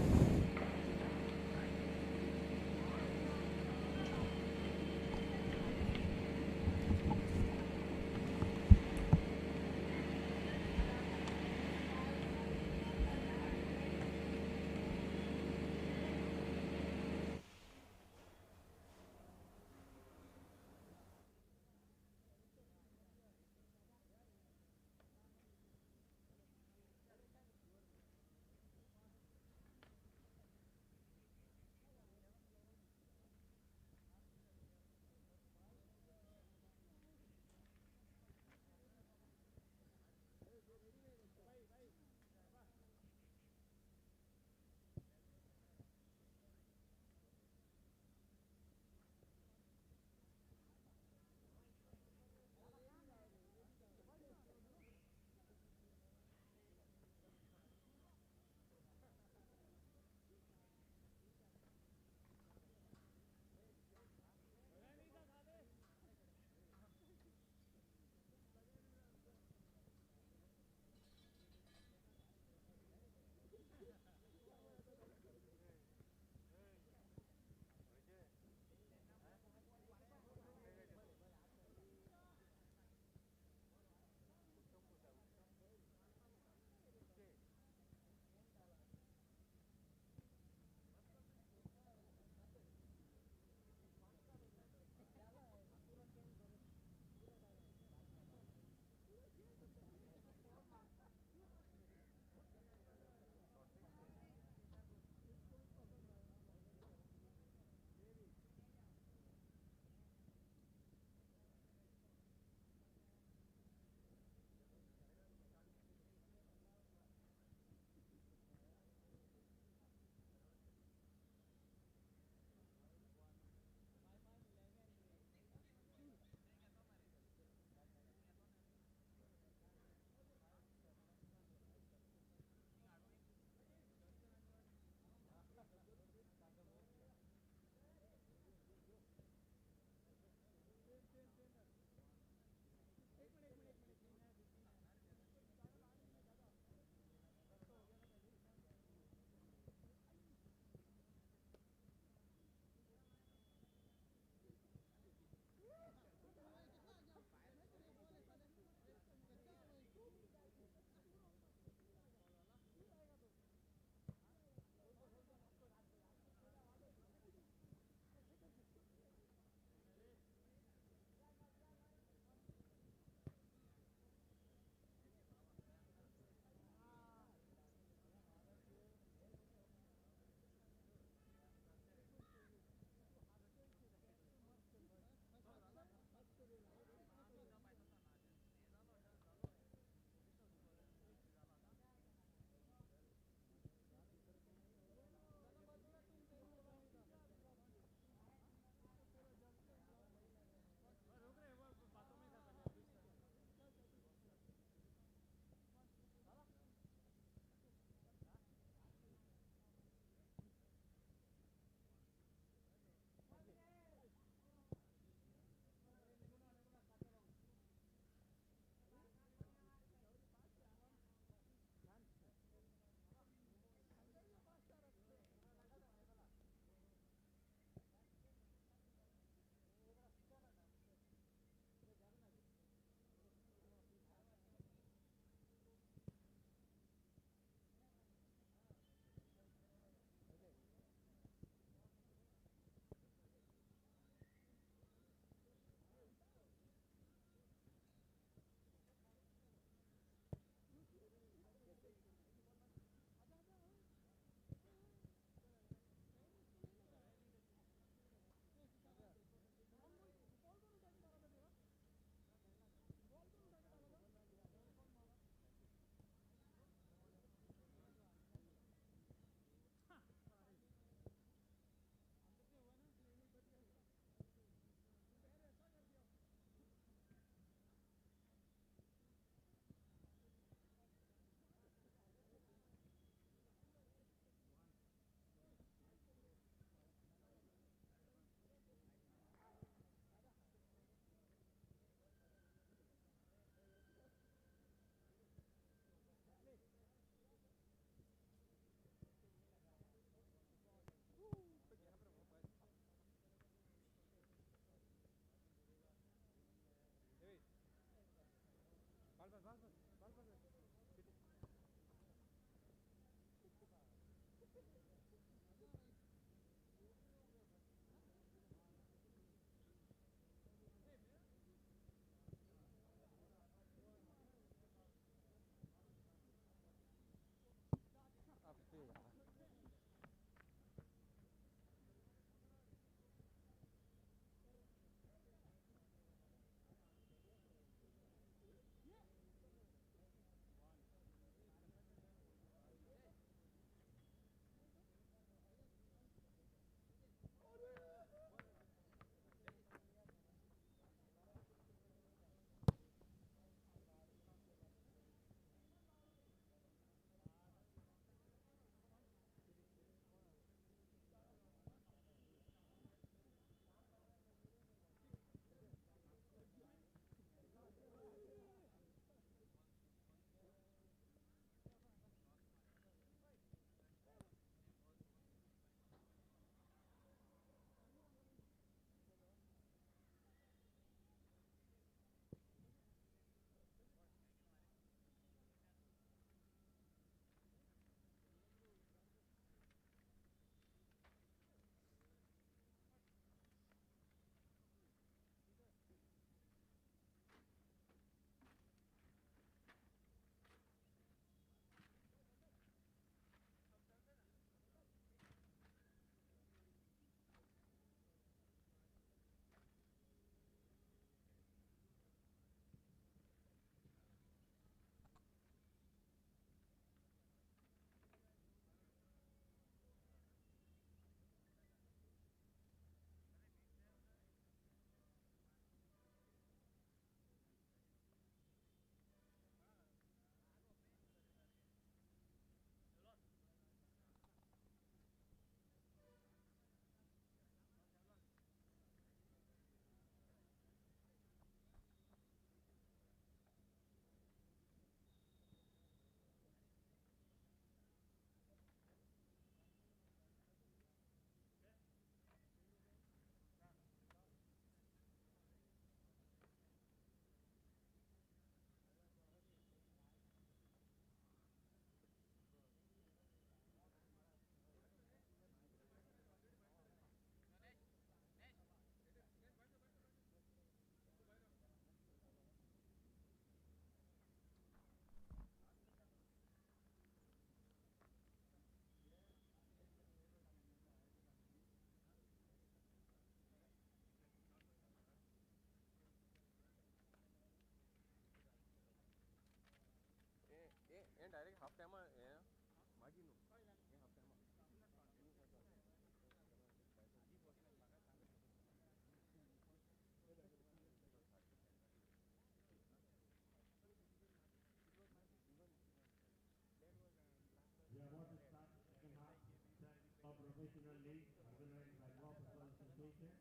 We are about to start the second half of Professional League organized by Goa Football Association.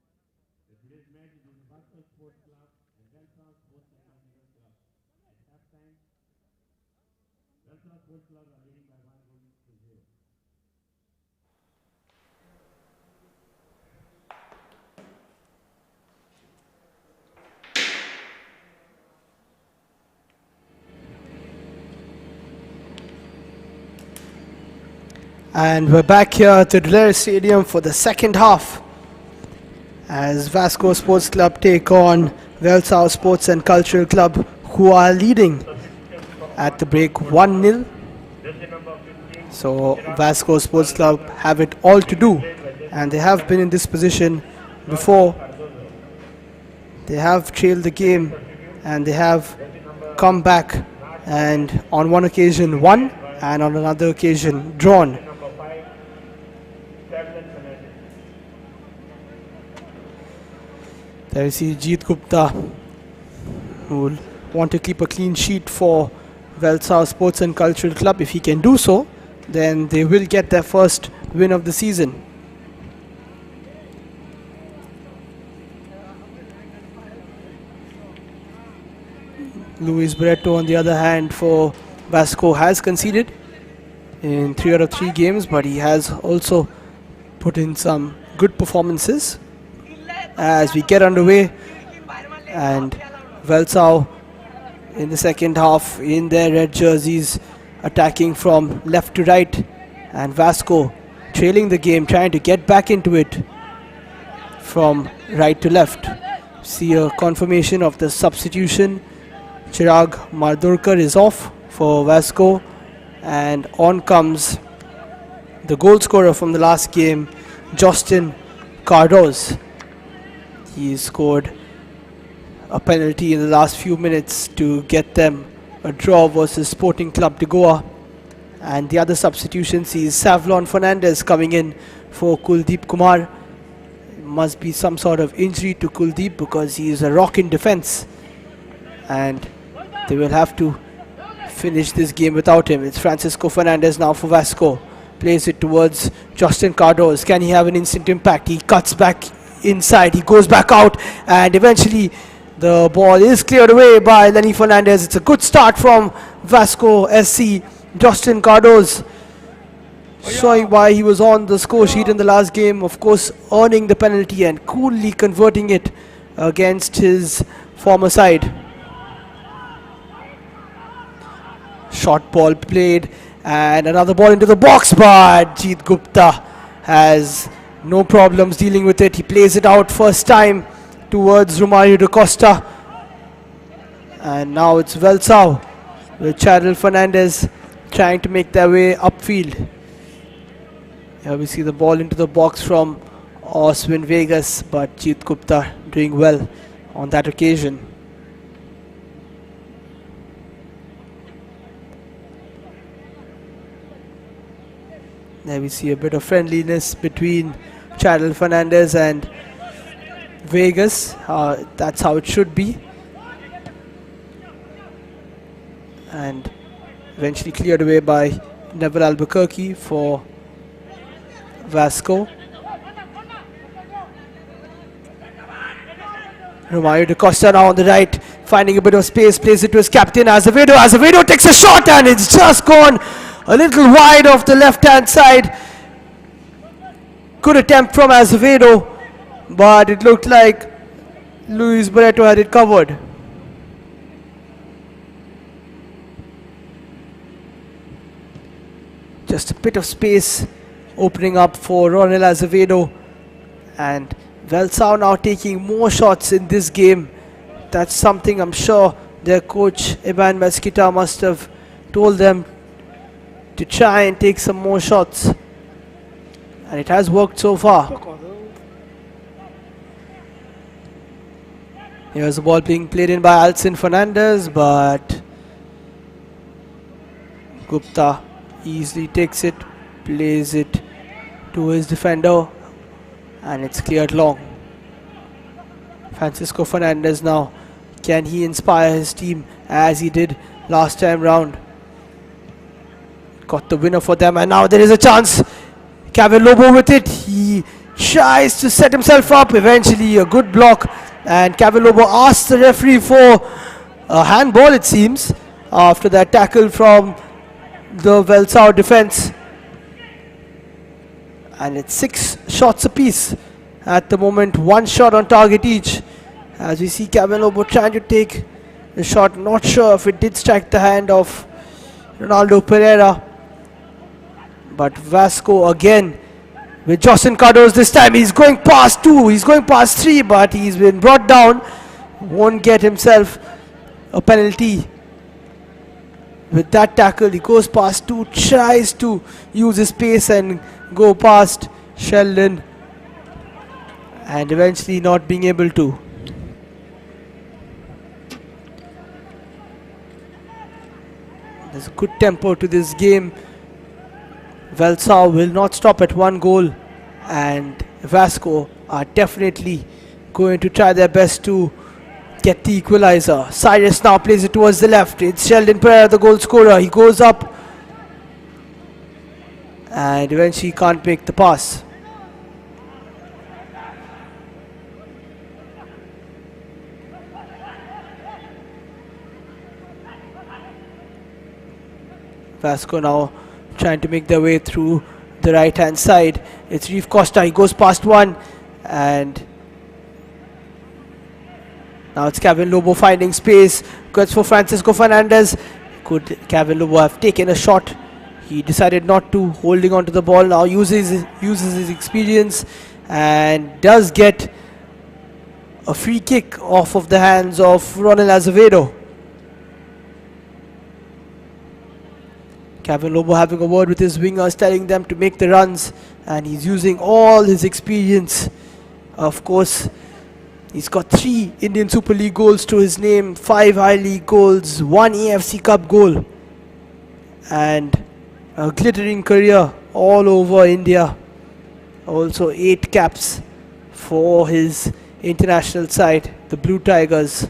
Today's match is between Vasco Sports Club and Velsa Sports and Cultural Club. At halftime, Velsa Sports Club are leading by 1 goal to 0. And we're back here at the Dulere Stadium for the second half as Vasco Sports Club take on Velsau Sports and Cultural Club, who are leading at the break 1-0. So Vasco Sports Club have it all to do, and they have been in this position before. They have trailed the game and they have come back and on one occasion won and on another occasion drawn. There you see Jeet Gupta, who will want to keep a clean sheet for Velsau Sports and Cultural Club. If he can do so, then they will get their first win of the season. Luis Barreto, on the other hand, for Vasco has conceded in 3 out of 3 games, but he has also put in some good performances. As we get underway, and Velsau in the second half in their red jerseys, attacking from left to right, and Vasco trailing the game, trying to get back into it from right to left. See a confirmation of the substitution. Chirag Mardurkar is off for Vasco, and on comes the goal scorer from the last game, Justin Cardoz. He scored a penalty in the last few minutes to get them a draw versus Sporting Club de Goa. And the other substitution sees Savlon Fernandez coming in for Kuldeep Kumar. Must be some sort of injury to Kuldeep because he is a rock in defense, and they will have to finish this game without him. It's Francisco Fernandez now for Vasco. Plays it towards Justin Cardoz. Can he have an instant impact? He cuts back inside. He goes back out, and eventually the ball is cleared away by Lenny Fernandez. It's a good start from Vasco SC. Justin Cardoz showing why he was on the score sheet in the last game. Of course, earning the penalty and coolly converting it against his former side. Short ball played, and another ball into the box, but Jeet Gupta has no problems dealing with it. He plays it out first time towards Romario da Costa, and now it's Velsao with Charles Fernandez trying to make their way upfield. Here we see the ball into the box from Oswin Vegas, but Jeet Gupta doing well on that occasion. There we see a bit of friendliness between Charles Fernandez and Vegas. That's how it should be. And eventually cleared away by Neville Albuquerque for Vasco. Romario da Costa now on the right, finding a bit of space, plays it to his captain Azevedo. Azevedo takes a shot, and it's just gone a little wide off the left hand side. Good attempt from Azevedo, but it looked like Luis Barreto had it covered. Just a bit of space opening up for Ronel Azevedo, and Velsao now taking more shots in this game. That's something I'm sure their coach Ivan Mesquita must have told them, to try and take some more shots, and it has worked so far. Here's the ball being played in by Alcin Fernandez, but Gupta easily takes it, plays it to his defender, and it's cleared long. Francisco Fernandez now, can he inspire his team as he did last time round? Got the winner for them, and now there is a chance. Kevin Lobo with it. He tries to set himself up. Eventually a good block, and Kevin Lobo asks the referee for a handball, it seems, after that tackle from the Velsao defense. And it's 6 shots apiece at the moment, 1 shot on target each, as we see Kevin Lobo trying to take the shot. Not sure if it did strike the hand of Ronaldo Pereira, but Vasco again with Justin Cardoz. This time he's going past 2, he's going past 3, but he's been brought down. Won't get himself a penalty with that tackle. He goes past 2, tries to use his pace and go past Sheldon, and eventually not being able to. There's a good tempo to this game. Velsao will not stop at 1 goal, and Vasco are definitely going to try their best to get the equalizer. Cyrus now plays it towards the left. It's Sheldon Pereira, the goal scorer. He goes up and eventually can't make the pass. Vasco now trying to make their way through the right hand side. It's Reef Costa. He goes past 1, and Now it's Kevin Lobo finding space. Gets for Francisco Fernandez. Could Kevin Lobo have taken a shot? He decided not to, holding on to the ball. Now uses his experience and does get a free kick off of the hands of Ronald Azevedo. Kevin Lobo having a word with his wingers, telling them to make the runs, and he's using all his experience. Of course, he's got 3 Indian Super League goals to his name, 5 I-League goals, 1 AFC Cup goal, and a glittering career all over India. Also 8 caps for his international side, the Blue Tigers.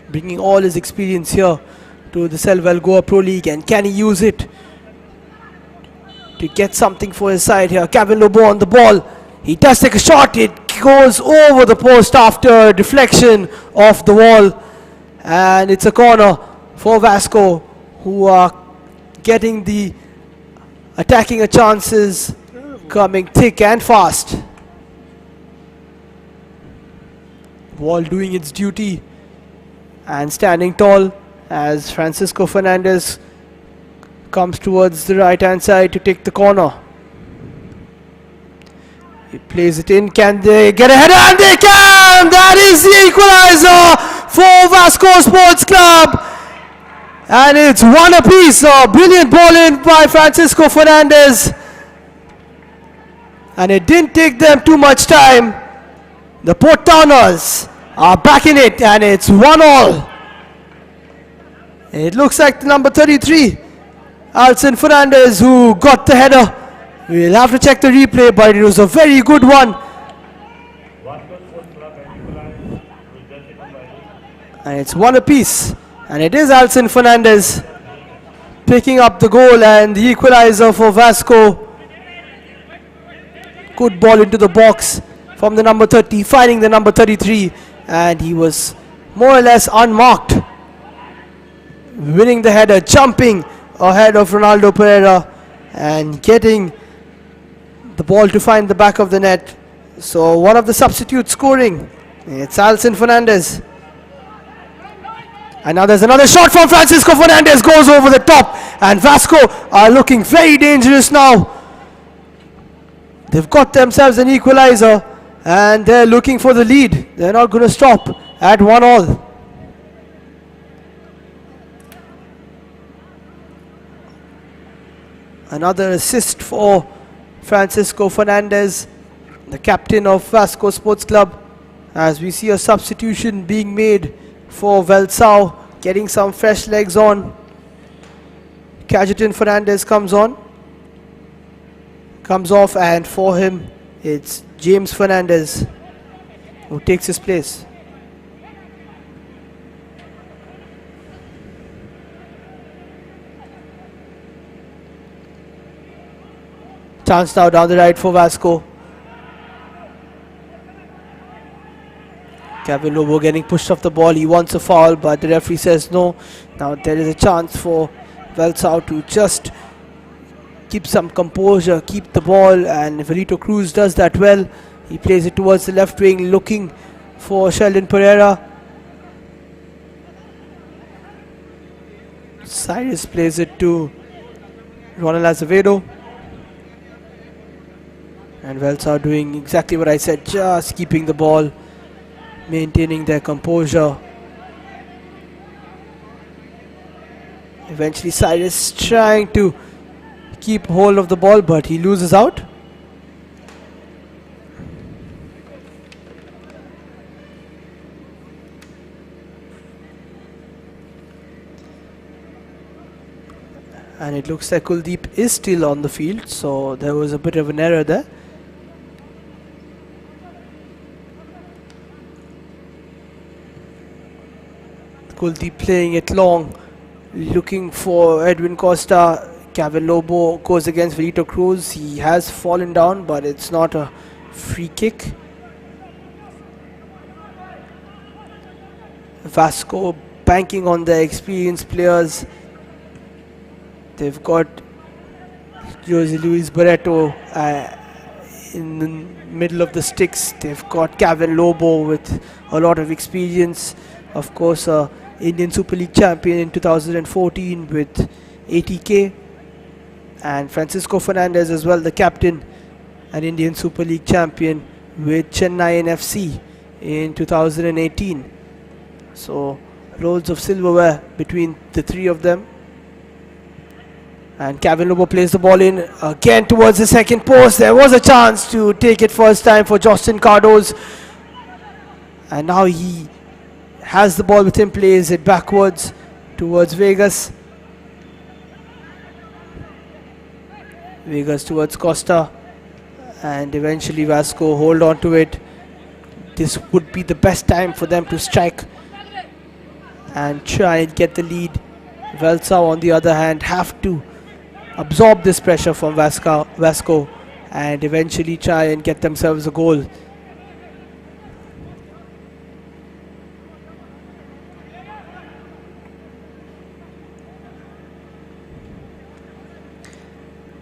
Bringing all his experience here to the Selval Goa Pro League, and can he use it to get something for his side here? Kevin Lobo on the ball. He does take a shot. It goes over the post after deflection off the wall, and it's a corner for Vasco, who are getting the attacking chances coming thick and fast. Ball doing its duty and standing tall as Francisco Fernandez comes towards the right hand side to take the corner. He plays it in. Can they get a header? And they can! That is the equalizer for Vasco Sports Club. And it's 1 apiece. A brilliant ball in by Francisco Fernandez. And it didn't take them too much time. The Port Towners are back in it, and it's 1-1. It looks like the number 33, Alcin Fernandez, who got the header. We'll have to check the replay, but it was a very good one. And it's 1 apiece. And it is Alcin Fernandez picking up the goal and the equalizer for Vasco. Good ball into the box from the number 30, finding the number 33. And he was more or less unmarked, winning the header, jumping ahead of Ronaldo Pereira and getting the ball to find the back of the net. So one of the substitutes scoring. It's Alcin Fernandez. And now there's another shot from Francisco Fernandez, goes over the top, and Vasco are looking very dangerous now. They've got themselves an equalizer and they're looking for the lead. They're not going to stop at 1-1. Another assist for Francisco Fernandez, the captain of Vasco Sports Club, as we see a substitution being made for Velsao, getting some fresh legs on. Cajetan Fernandez comes off, and for him it's James Fernandez who takes his place. Chance now down the right for Vasco. Kevin Lobo getting pushed off the ball. He wants a foul, but the referee says no. Now there is a chance for Velsao to just keep some composure, keep the ball, and Velito Cruz does that well. He plays it towards the left wing, looking for Sheldon Pereira. Cyrus plays it to Ronald Azevedo. And Velsao doing exactly what I said, just keeping the ball, maintaining their composure. Eventually Cyrus trying to keep hold of the ball, but he loses out. And it looks like Kuldeep is still on the field, so there was a bit of an error there. Kuldeep playing it long, looking for Edwin Costa. Kevin Lobo goes against Velito Cruz. He has fallen down, but it's not a free kick. Vasco banking on their experienced players. They've got Jose Luis Barreto in the middle of the sticks. They've got Kevin Lobo with a lot of experience. Of course, Indian Super League champion in 2014 with 80k. And Francisco Fernandez as well, the captain, an Indian Super League champion with Chennai NFC in 2018. So roles of silverware between the three of them. And Kevin Lobo plays the ball in again towards the second post. There was a chance to take it first time for Justin Cardoz. And now he has the ball with him, plays it backwards towards Vegas. Vegas towards Costa. And eventually Vasco hold on to it. This would be the best time for them to strike and try and get the lead. Velsao on the other hand have to absorb this pressure from Vasco and eventually try and get themselves a goal.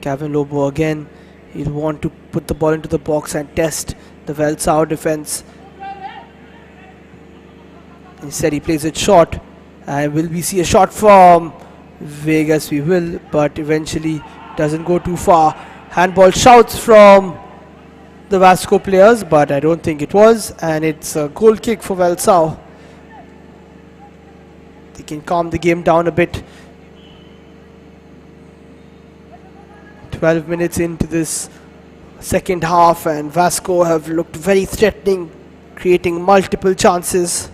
Kevin Lobo again, he'll want to put the ball into the box and test the Velsao defense. Instead he plays it short, and will we see a shot from Vegas? We will, but eventually doesn't go too far. Handball shouts from the Vasco players, but I don't think it was, and it's a goal kick for Velsao. They can calm the game down a bit. 12 minutes into this second half, and Vasco have looked very threatening, creating multiple chances.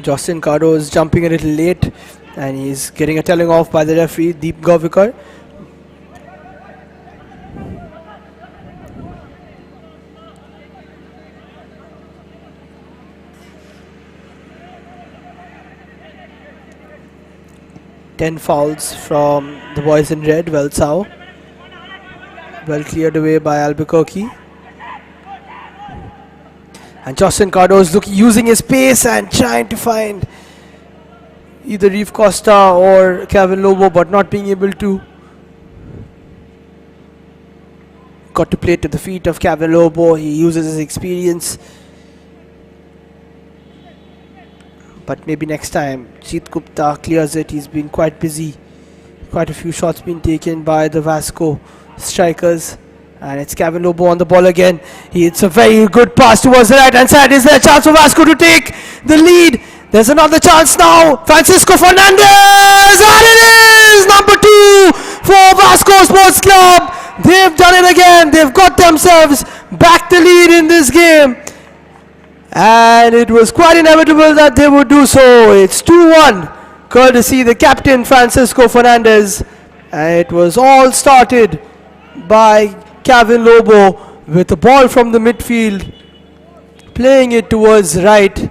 Justin Cardo is jumping a little late, and he's getting a telling off by the referee, Deep Gavikar. Ten fouls from the boys in red. Velsao well cleared away by Albuquerque. And Justin Cardo is using his pace and trying to find either Reeve Costa or Kevin Lobo, but not being able to. Got to play to the feet of Kevin Lobo. He uses his experience. But maybe next time Jeet Gupta clears it. He's been quite busy. Quite a few shots been taken by the Vasco strikers. And it's Kevin Lobo on the ball again. It's a very good pass towards the right hand side. Is there a chance for Vasco to take the lead? There's another chance now. Francisco Fernandez! And it is number 2 for Vasco Sports Club. They've done it again. They've got themselves back the lead in this game. And it was quite inevitable that they would do so. It's 2-1, courtesy the captain Francisco Fernandez. And it was all started by Kevin Lobo with the ball from the midfield, playing it towards right.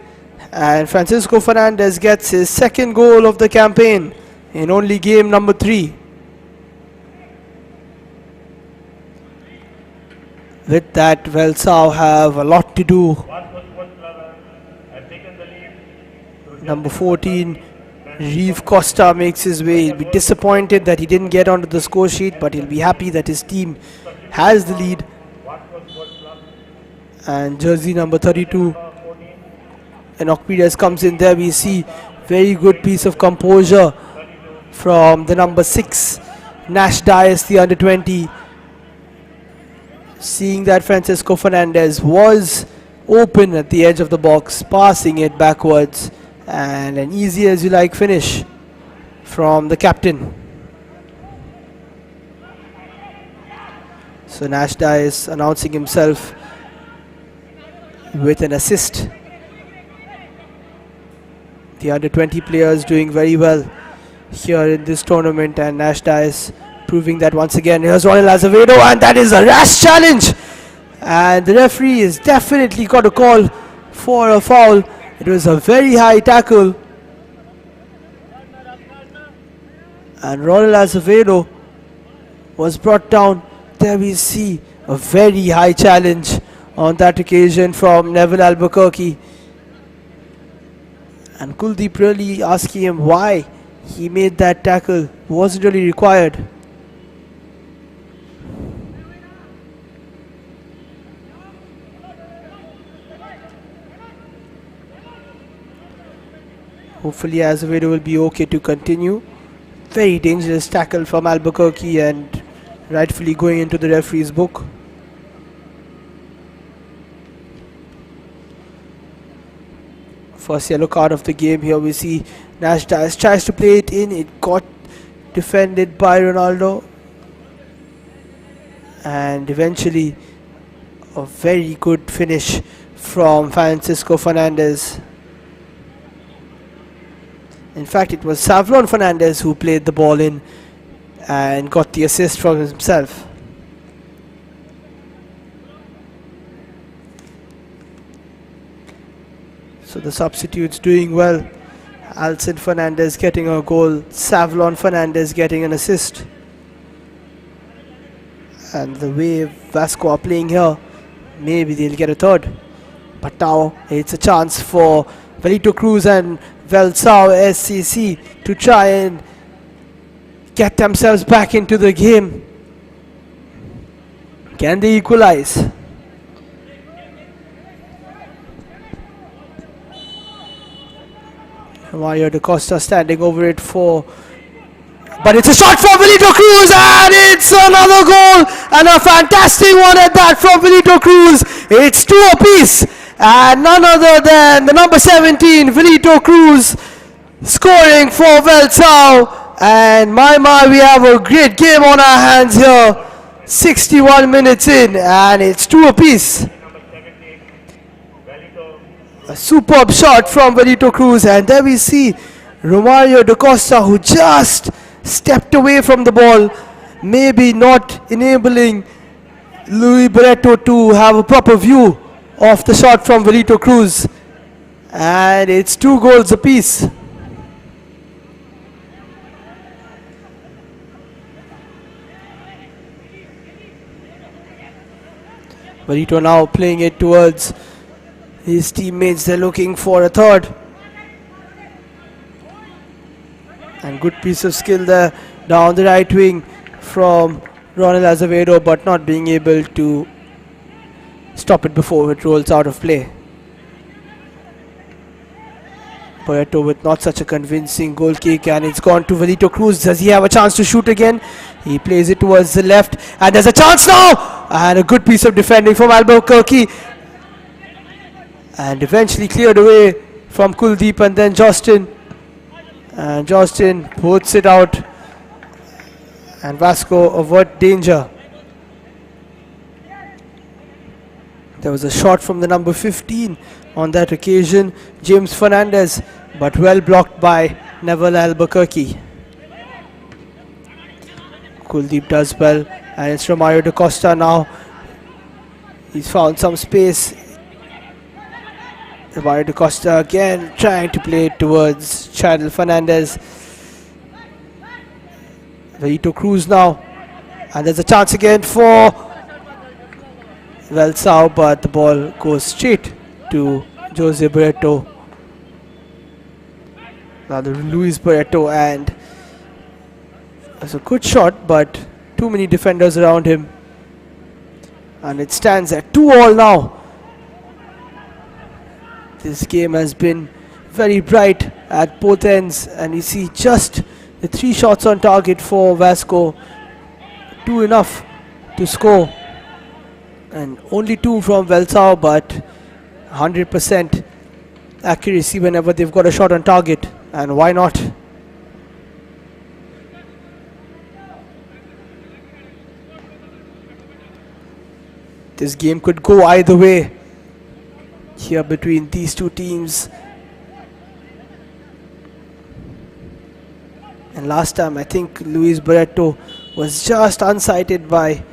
And Francisco Fernandez gets his second goal of the campaign in only game number 3. With that, Velsao have a lot to do. Number 14, Reeve Costa makes his way. He'll be disappointed that he didn't get onto the score sheet, but he'll be happy that his team has the lead. And jersey number 32, Enoch Perez comes in there. We see very good piece of composure from the number 6, Nash Dias, the under 20. Seeing that Francisco Fernandez was open at the edge of the box, passing it backwards, and an easy as you like finish from the captain. So Nash Dias announcing himself with an assist. The under 20 players doing very well here in this tournament, and Nash Dias proving that once again. Here's Ronald Azevedo, and that is a rash challenge, and the referee has definitely got a call for a foul. It was a very high tackle, and Ronald Azevedo was brought down. There we see a very high challenge on that occasion from Neville Albuquerque. And Kuldeep really asking him why he made that tackle. Wasn't really required. Hopefully Azevedo will be okay to continue. Very dangerous tackle from Albuquerque and rightfully going into the referee's book. First yellow card of the game. Here we see Nash Dias tries to play it in. It got defended by Ronaldo. And eventually a very good finish from Francisco Fernandez. In fact, it was Savlon Fernandez who played the ball in and got the assist from himself. So the substitutes doing well. Alcin Fernandez getting a goal, Savlon Fernandez getting an assist. And the way Vasco are playing here, maybe they'll get a third. But now it's a chance for Velito Cruz and Velsao SCC to try and get themselves back into the game. Can they equalize? Mario Da Costa standing over it for, but it's a shot from Velito Cruz and it's another goal, and a fantastic one at that from Velito Cruz. It's 2 apiece, and none other than the number 17 Velito Cruz scoring for Velsao. And my we have a great game on our hands here. 61 minutes in and it's 2 apiece. A superb shot from Velito Cruz, and there we see Romario Da Costa, who just stepped away from the ball, maybe not enabling Luis Barreto to have a proper view of the shot from Velito Cruz. And it's 2 goals apiece. Velito now playing it towards his teammates. They're looking for a third. And good piece of skill there down the right wing from Ronald Azevedo, but not being able to stop it before it rolls out of play. Barreto with not such a convincing goal kick, and it's gone to Velito Cruz. Does he have a chance to shoot again? He plays it towards the left, and there's a chance now! And a good piece of defending from Albuquerque. And eventually cleared away from Kuldeep and then Justin. And Justin puts it out. And Vasco avert danger. There was a shot from the number 15 on that occasion, James Fernandez, but well blocked by Neville Albuquerque. Kuldeep does well, and it's Romario Da Costa now. He's found some space. Romario Da Costa again trying to play it towards Channel Fernandez. Velito Cruz now, and there's a chance again for Velsao, but the ball goes straight to Jose Barreto. Rather Luis Barreto, and it's a good shot, but too many defenders around him. And it stands at 2-2 now. This game has been very bright at both ends, and you see just the 3 shots on target for Vasco, 2 enough to score, and only 2 from Velsao, but 100% accuracy whenever they've got a shot on target, and why not? This game could go either way here between these 2 teams. And last time I think Luis Barreto was just unsighted by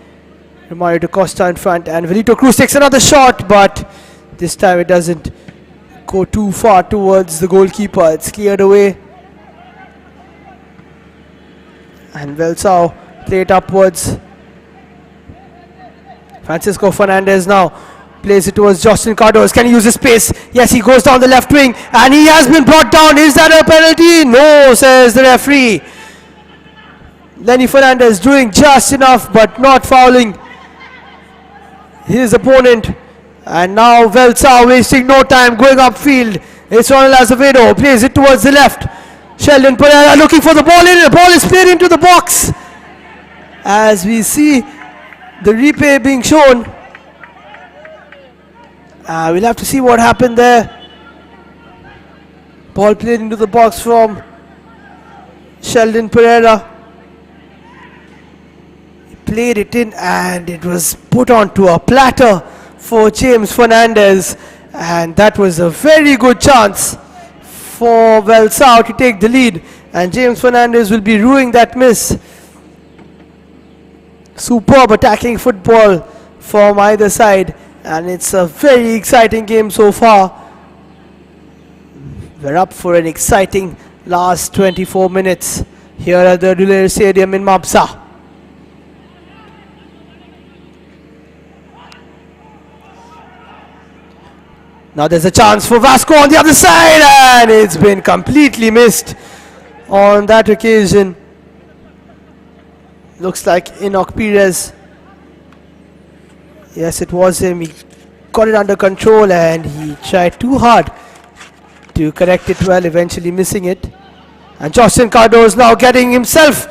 Romario Da Costa in front, and Velito Cruz takes another shot, but this time it doesn't go too far towards the goalkeeper. It's cleared away, and Velsao play it upwards. Francisco Fernandez now Plays it towards Justin Cardoz. Can he use his space? Yes, he goes down the left wing and he has been brought down. Is that a penalty? No, says the referee. Lenny Fernandez doing just enough but not fouling his opponent. And now Velsa wasting no time, going upfield. It's Ronald Azevedo, plays it towards the left. Sheldon Pereira looking for the ball in. The ball is played into the box. As we see the replay being shown. We'll have to see what happened there. Ball played into the box from Sheldon Pereira. He played it in and it was put onto a platter for James Fernandez. And that was a very good chance for Velsao to take the lead. And James Fernandez will be ruining that miss. Superb attacking football from either side. And it's a very exciting game so far. We're up for an exciting last 24 minutes here at the Dulair Stadium in Mapsa. Now there's a chance for Vasco on the other side and it's been completely missed on that occasion. Looks like Enoch Perez. Yes, it was him. He got it under control and he tried too hard to correct it well, eventually missing it. And Justin Cardoz now getting himself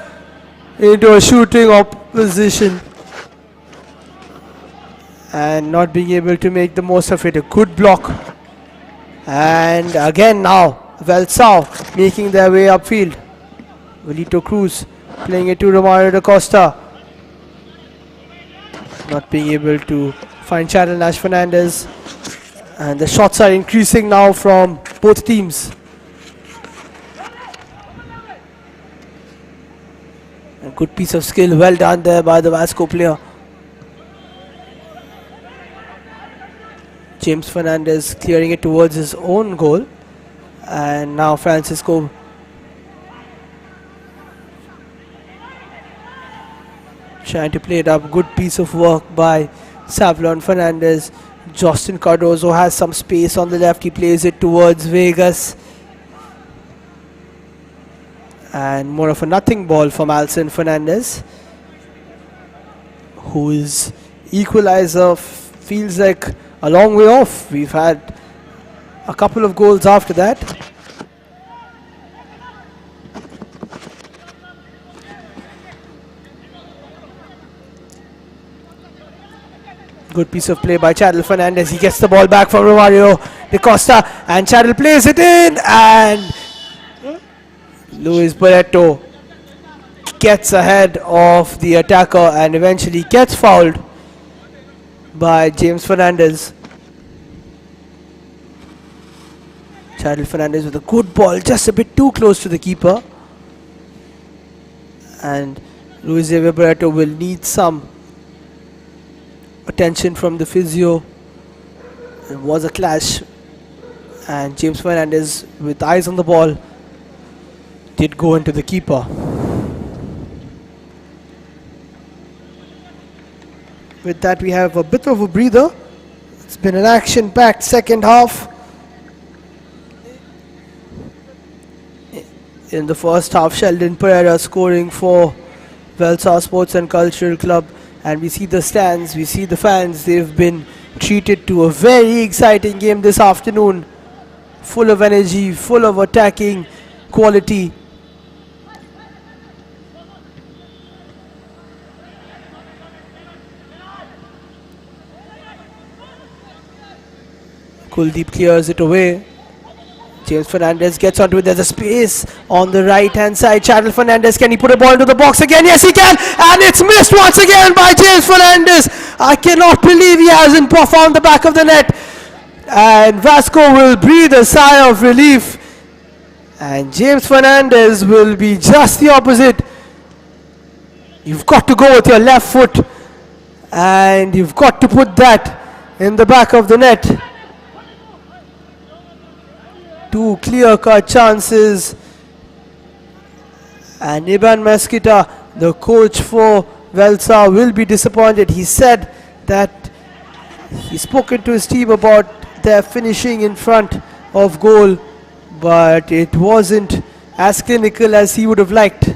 into a shooting opposition and not being able to make the most of it. A good block. And again now Velsao making their way upfield. Velito Cruz playing it to Romario da Costa. Not being able to find Channel Nash Fernandez. And the shots are increasing now from both teams. A good piece of skill, well done there by the Vasco player. James Fernandez clearing it towards his own goal. And now Francisco trying to play it up. Good piece of work by Savlon Fernandez. Justin Cardozo has some space on the left. He plays it towards Vegas. And more of a nothing ball from Alson Fernandez, whose equalizer feels like a long way off. We've had a couple of goals after that. Good piece of play by Chadel Fernandez. He gets the ball back from Romario da Costa and Chadel plays it in and Luis Barreto gets ahead of the attacker and eventually gets fouled by James Fernandez. Chadel Fernandez with a good ball, just a bit too close to the keeper. And Luis Xavier Barreto will need some attention from the physio. It was a clash and James Fernandez, with eyes on the ball, did go into the keeper. With that we have a bit of a breather. It's been an action-packed second half. In the first half, Sheldon Pereira scoring for Velsar Sports and Cultural Club. And we see the stands, we see the fans. They've been treated to a very exciting game this afternoon. Full of energy, full of attacking quality. Kuldeep clears it away. James Fernandez gets onto it. There's a space on the right hand side. Chadel Fernandez, can he put a ball into the box again? Yes, he can. And it's missed once again by James Fernandez. I cannot believe he hasn't found the back of the net. And Vasco will breathe a sigh of relief. And James Fernandez will be just the opposite. You've got to go with your left foot. And you've got to put that in the back of the net. Two clear-cut chances, and Iban Mesquita, the coach for Velsa, will be disappointed. He said that He's spoken to his team about their finishing in front of goal, but it wasn't as clinical as he would have liked.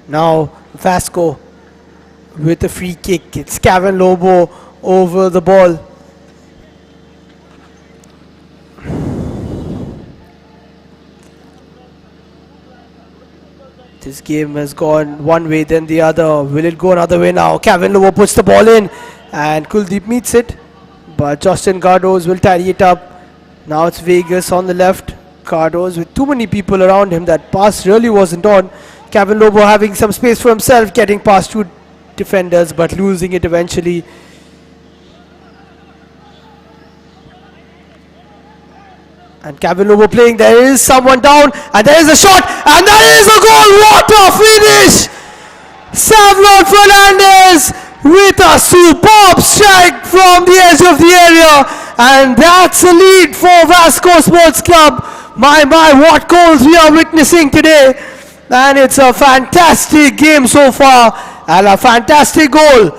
Now Vasco with a free kick. It's Kevin Lobo over the ball. This game has gone one way then the other. Will it go another way now? Kevin Lobo puts the ball in and Kuldeep meets it, but Justin Cardoz will tidy it up. Now it's Vegas on the left. Cardoz with too many people around him. That pass really wasn't on. Kevin Lobo having some space for himself, getting past two defenders but losing it eventually. And Kevin Lobo playing, there is someone down and there is a shot and there is a goal. What a finish! Savlon Fernandez with a superb strike from the edge of the area, and that's a lead for Vasco Sports Club. My, what goals we are witnessing today, and it's a fantastic game so far and a fantastic goal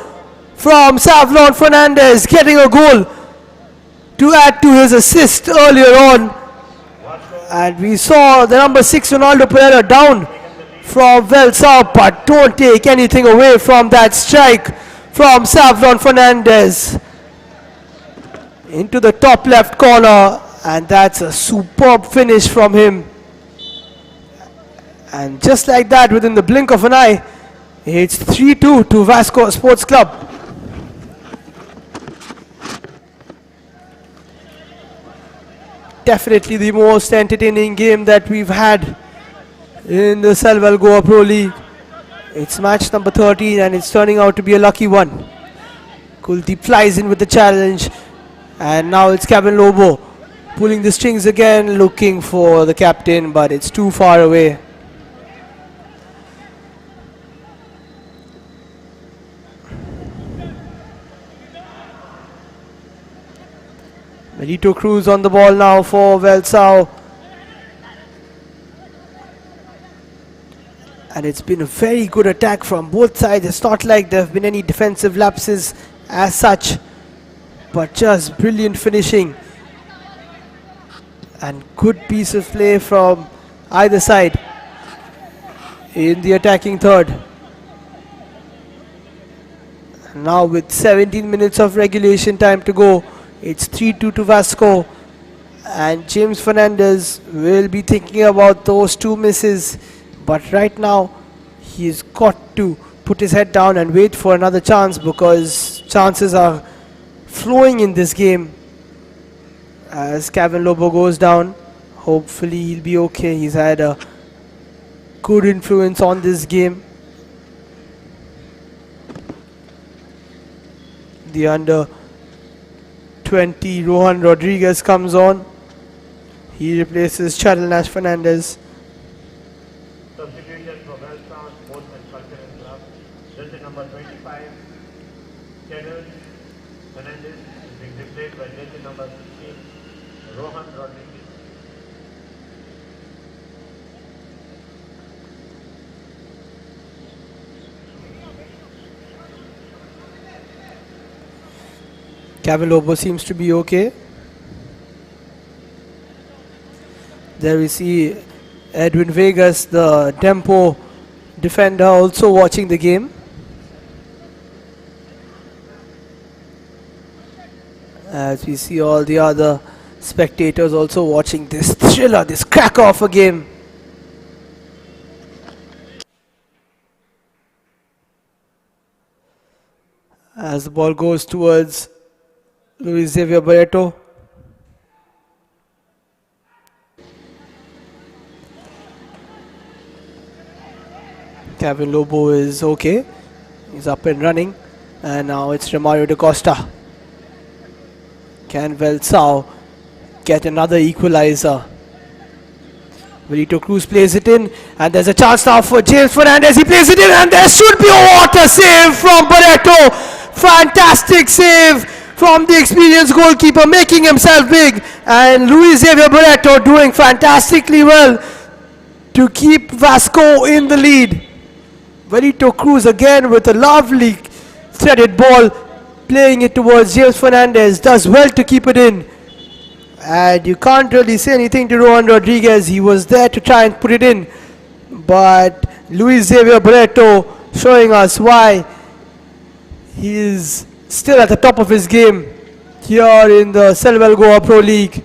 from Savlon Fernandez, getting a goal to add to his assist earlier on. And we saw the number 6 Ronaldo Pereira down from Velsao, but don't take anything away from that strike from Savlon Fernandez into the top left corner, and that's a superb finish from him. And just like that, within the blink of an eye, it's 3-2 to Vasco Sports Club. Definitely the most entertaining game that we've had in the Selval Goa Pro League. It's match number 13 and it's turning out to be a lucky one. Kuldeep flies in with the challenge, and now it's Kevin Lobo pulling the strings again, looking for the captain, but it's too far away. Melito Cruz on the ball now for Velsao. And it's been a very good attack from both sides. It's not like there have been any defensive lapses as such, but just brilliant finishing and good piece of play from either side in the attacking third. And now with 17 minutes of regulation time to go, it's 3-2 to Vasco, and James Fernandez will be thinking about those two misses, but right now he's got to put his head down and wait for another chance, because chances are flowing in this game. As Kevin Lobo goes down, hopefully he'll be okay. He's had a good influence on this game. The under 20 Rohan Rodriguez comes on. He replaces Charles Nash Fernandez. Substitution for Welltown Sports and Cultural Club. Jersey number 25, Charles Fernandez is being replaced by jersey number 16, Rohan Rodriguez. Kevin Lobo seems to be okay. There we see Edwin Vegas, the Tempo defender, also watching the game. As we see all the other spectators also watching this thriller, this cracker of a game. As the ball goes towards Luis Xavier Barreto. Kevin Lobo is okay. He's up and running. And now it's Romario da Costa. Can Velsao get another equalizer? Melito Cruz plays it in, and there's a chance now for James Fernandez. He plays it in, and there should be a water save from Barreto. Fantastic save from the experienced goalkeeper, making himself big, and Luis Xavier Barreto doing fantastically well to keep Vasco in the lead. Velito Cruz again with a lovely threaded ball, playing it towards James Fernandez. Does well to keep it in. And you can't really say anything to Rohan Rodriguez. He was there to try and put it in. But Luis Xavier Barreto showing us why he is still at the top of his game here in the Selval Goa Pro League.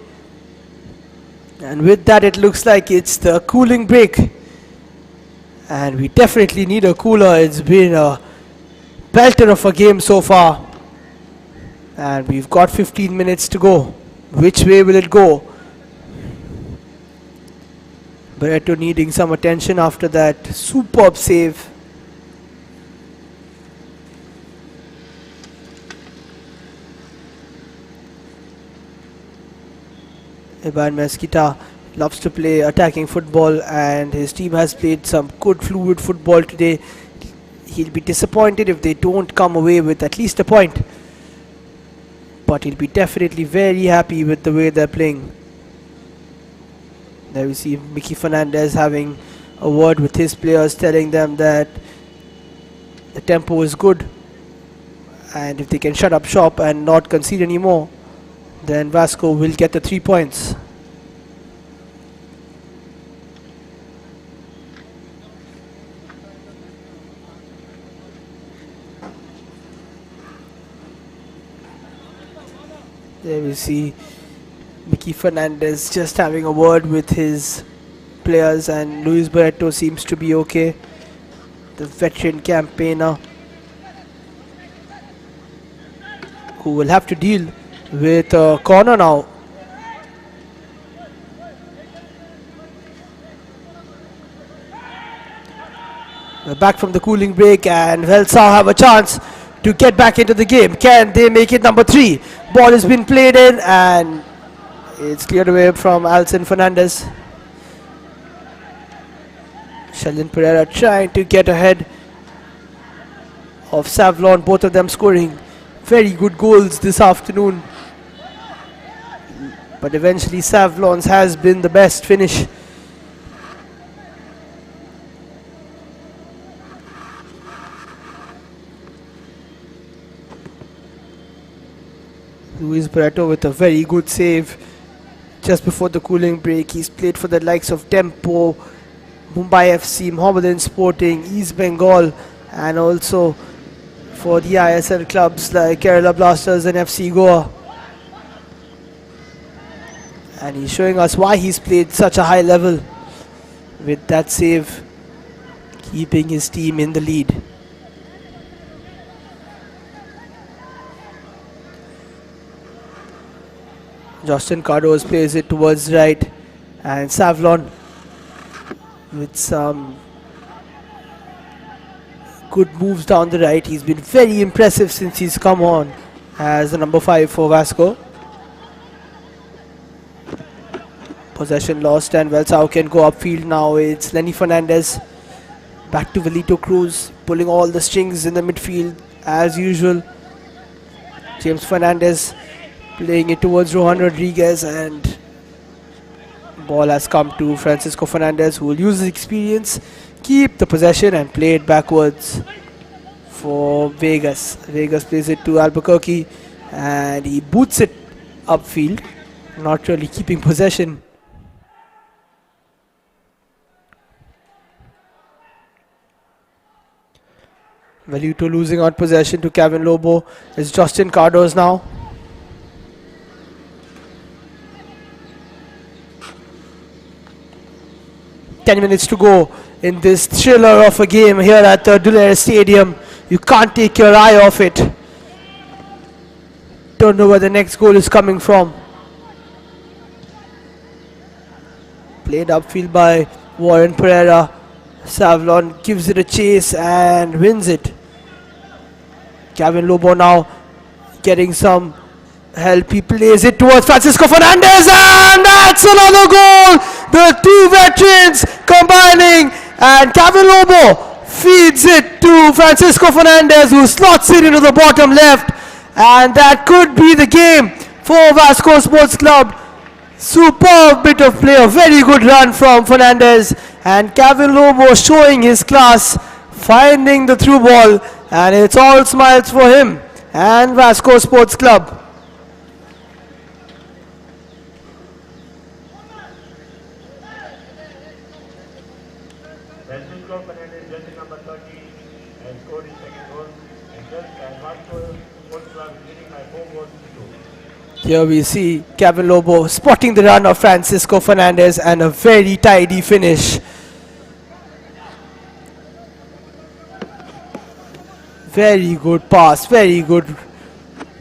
And with that, it looks like it's the cooling break. And we definitely need a cooler. It's been a belter of a game so far. And we've got 15 minutes to go. Which way will it go? Barreto needing some attention after that superb save. Iban Mesquita loves to play attacking football, and his team has played some good fluid football today. He'll be disappointed if they don't come away with at least a point, but he'll be definitely very happy with the way they're playing. There we see Mickey Fernandez having a word with his players, telling them that the tempo is good, and if they can shut up shop and not concede anymore, then Vasco will get the 3 points. There we see Mickey Fernandez just having a word with his players, and Luis Barreto seems to be okay. The veteran campaigner who will have to deal with a corner now. We're back from the cooling break, and Velsao have a chance to get back into the game. Can they make it number 3? Ball has been played in, and it's cleared away from Alison Fernandez. Sheldon Pereira trying to get ahead of Savlon, both of them scoring very good goals this afternoon. But eventually Savlon's has been the best finish. Luis Barreto with a very good save just before the cooling break. He's played for the likes of Tempo, Mumbai FC, Mohammedan Sporting, East Bengal, and also for the ISL clubs like Kerala Blasters and FC Goa. And he's showing us why he's played such a high level with that save, keeping his team in the lead. Justin Cardos plays it towards right, and Savlon with some good moves down the right. He's been very impressive since he's come on as the number 5 for Vasco. Possession lost, and Velsao can go upfield now. It's Lenny Fernandez. Back to Velito Cruz, pulling all the strings in the midfield as usual. James Fernandez playing it towards Rohan Rodriguez, and ball has come to Francisco Fernandez, who will use his experience, keep the possession and play it backwards for Vegas. Vegas plays it to Albuquerque, and he boots it upfield, not really keeping possession. Velito losing out possession to Kevin Lobo. It's Justin Cardos now. Ten minutes to go in this thriller of a game here at the Dulair Stadium. You can't take your eye off it. Don't know where the next goal is coming from. Played upfield by Warren Pereira. Savlon gives it a chase and wins it. Kevin Lobo now getting some help. He plays it towards Francisco Fernandez, and that's another goal. The two veterans combining, and Kevin Lobo feeds it to Francisco Fernandez, who slots it into the bottom left, and that could be the game for Vasco Sports Club. Superb bit of play, a very good run from Fernandez, and Kevin Lobo showing his class finding the through ball, and it's all smiles for him and Vasco Sports Club. Francisco Fernandez, jersey number 30, has scored his second goal, and just as Vasco Sports Club is leading by 4 goals to 2. Here we see Kevin Lobo spotting the run of Francisco Fernandez and a very tidy finish. Very good pass, very good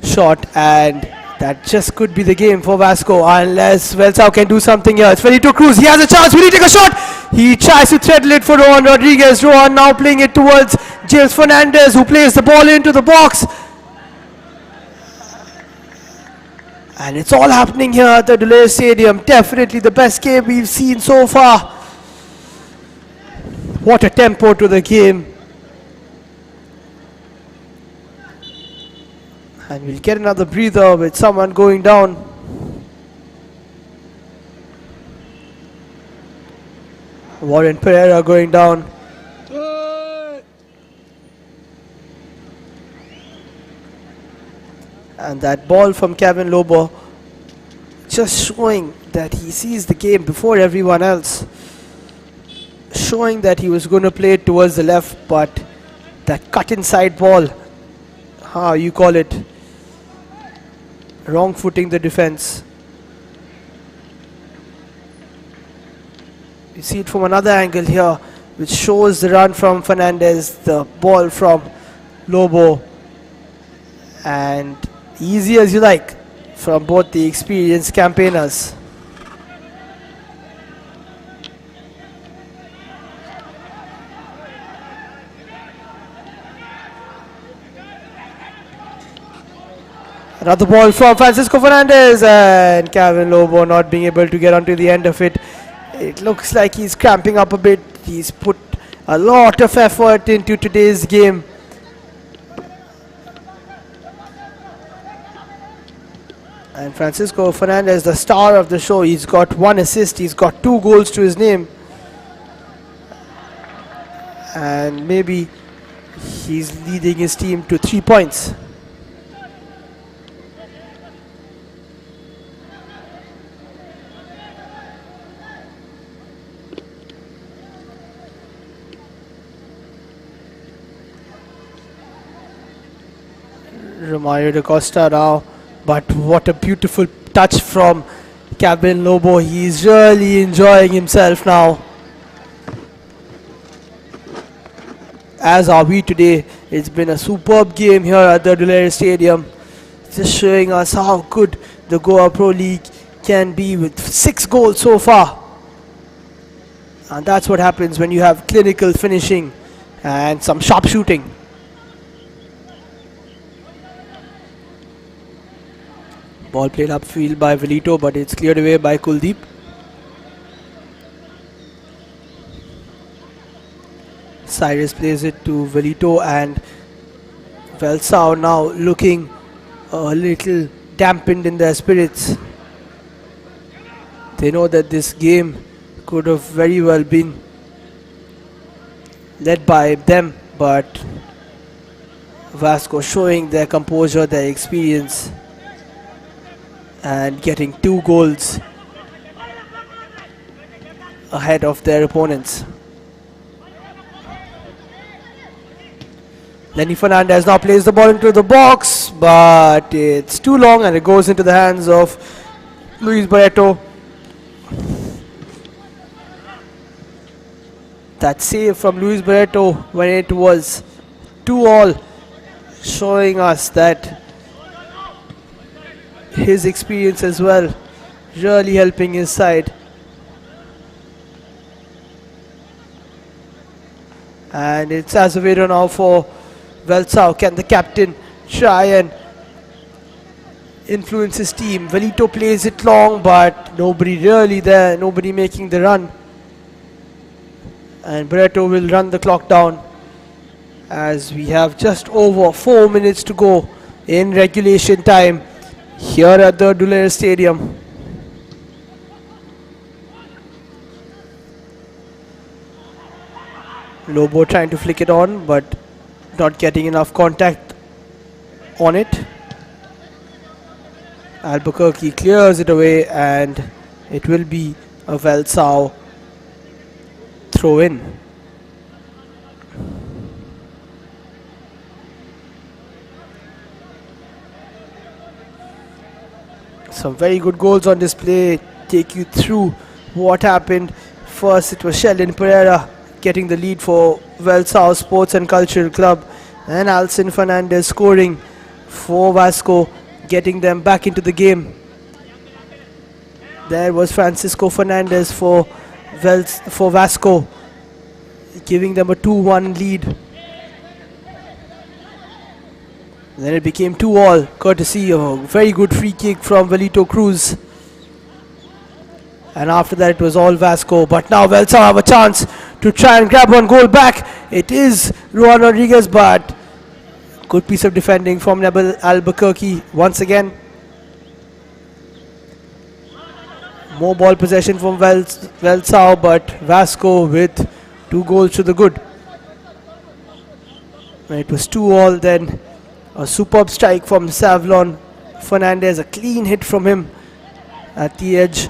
shot, and that just could be the game for Vasco unless Velsao can do something here. It's Velito Cruz, he has a chance, will he take a shot? He tries to threadle it for Rohan Rodriguez. Rohan now playing it towards James Fernandez, who plays the ball into the box. And it's all happening here at the Dulles Stadium. Definitely the best game we've seen so far. What a tempo to the game. And we'll get another breather with someone going down. Warren Pereira going down. And that ball from Kevin Lobo just showing that he sees the game before everyone else. Showing that he was going to play it towards the left, but that cut inside ball, how you call it, wrong footing the defense. You see it from another angle here, which shows the run from Fernandez, the ball from Lobo, and easy as you like from both the experienced campaigners. Another ball from Francisco Fernandez, and Kevin Lobo not being able to get onto the end of it. It looks like he's cramping up a bit. He's put a lot of effort into today's game. And Francisco Fernandez, the star of the show, he's got 1 assist, he's got 2 goals to his name. And maybe he's leading his team to 3 points. Romario da Costa now, but what a beautiful touch from Kevin Lobo. He's really enjoying himself now, as are we today. It's been a superb game here at the Dulles Stadium, just showing us how good the Goa Pro League can be with 6 goals so far. And that's what happens when you have clinical finishing and some sharp shooting. Ball played upfield by Velito, but it's cleared away by Kuldeep. Cyrus plays it to Velito, and Velsao now looking a little dampened in their spirits. They know that this game could have very well been led by them, but Vasco showing their composure, their experience, and getting 2 goals ahead of their opponents. Lenny Fernandez now plays the ball into the box, but it's too long and it goes into the hands of Luis Barreto. That save from Luis Barreto when it was 2-all, showing us that his experience as well, really helping his side. And it's Azevedo now for Velsao. Can the captain try and influence his team? Velito plays it long, but nobody really there, nobody making the run. And Barreto will run the clock down as we have just over 4 minutes to go in regulation time here at the Dulles Stadium. Lobo trying to flick it on, but not getting enough contact on it. Albuquerque clears it away, and it will be a Velsao throw in. Some very good goals on display. Take you through what happened. First, it was Sheldon Pereira getting the lead for Velsao Sports and Cultural Club, and Alcin Fernandez scoring for Vasco, getting them back into the game. There was Francisco Fernandez for Vasco, giving them a 2-1 lead. Then it became 2-all, courtesy of a very good free kick from Velito Cruz. And after that it was all Vasco. But now Velsao have a chance to try and grab one goal back. It is Ruan Rodriguez, but good piece of defending from Nabil Albuquerque once again. More ball possession from Velsao, but Vasco with 2 goals to the good. When it was 2-all, then a superb strike from Savlon Fernandez, a clean hit from him at the edge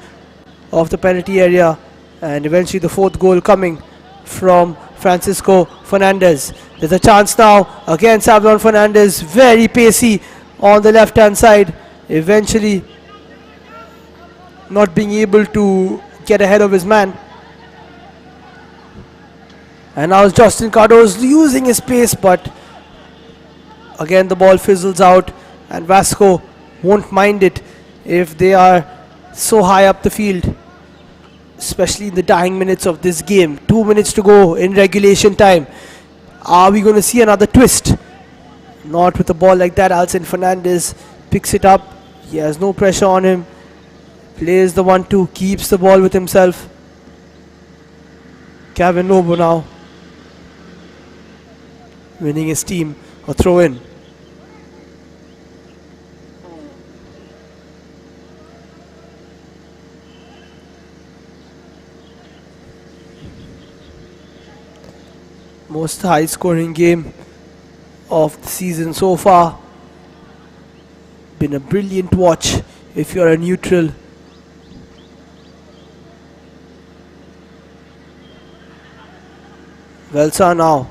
of the penalty area, and eventually the 4th goal coming from Francisco Fernandez. There's a chance now, again Savlon Fernandez, very pacey on the left hand side, eventually not being able to get ahead of his man. And now Justin Cardozo using his pace, but again the ball fizzles out, and Vasco won't mind it if they are so high up the field, especially in the dying minutes of this game. 2 minutes to go in regulation time. Are we going to see another twist? Not with a ball like that. Alcin Fernandez picks it up. He has no pressure on him. Plays the 1-2, keeps the ball with himself. Kevin Lobo now winning his team a throw in. Most high scoring game of the season so far. Been a brilliant watch if you're a neutral. Velsao now,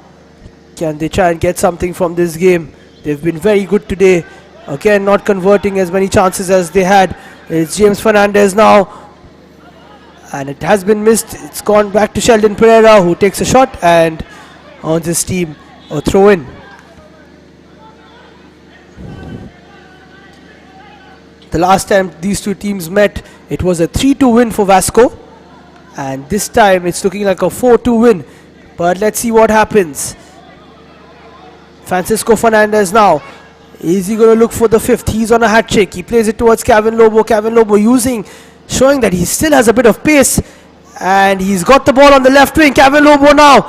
can they try and get something from this game? They've been very good today, again not converting as many chances as they had. It's James Fernandez now, and it has been missed. It's gone back to Sheldon Pereira, who takes a shot and earns his team a throw in. The last time these two teams met, it was a 3-2 win for Vasco, and this time it's looking like a 4-2 win. But let's see what happens. Francisco Fernandez now. Is he going to look for the 5th? He's on a hat trick. He plays it towards Kevin Lobo. Kevin Lobo showing that he still has a bit of pace. And he's got the ball on the left wing. Kevin Lobo now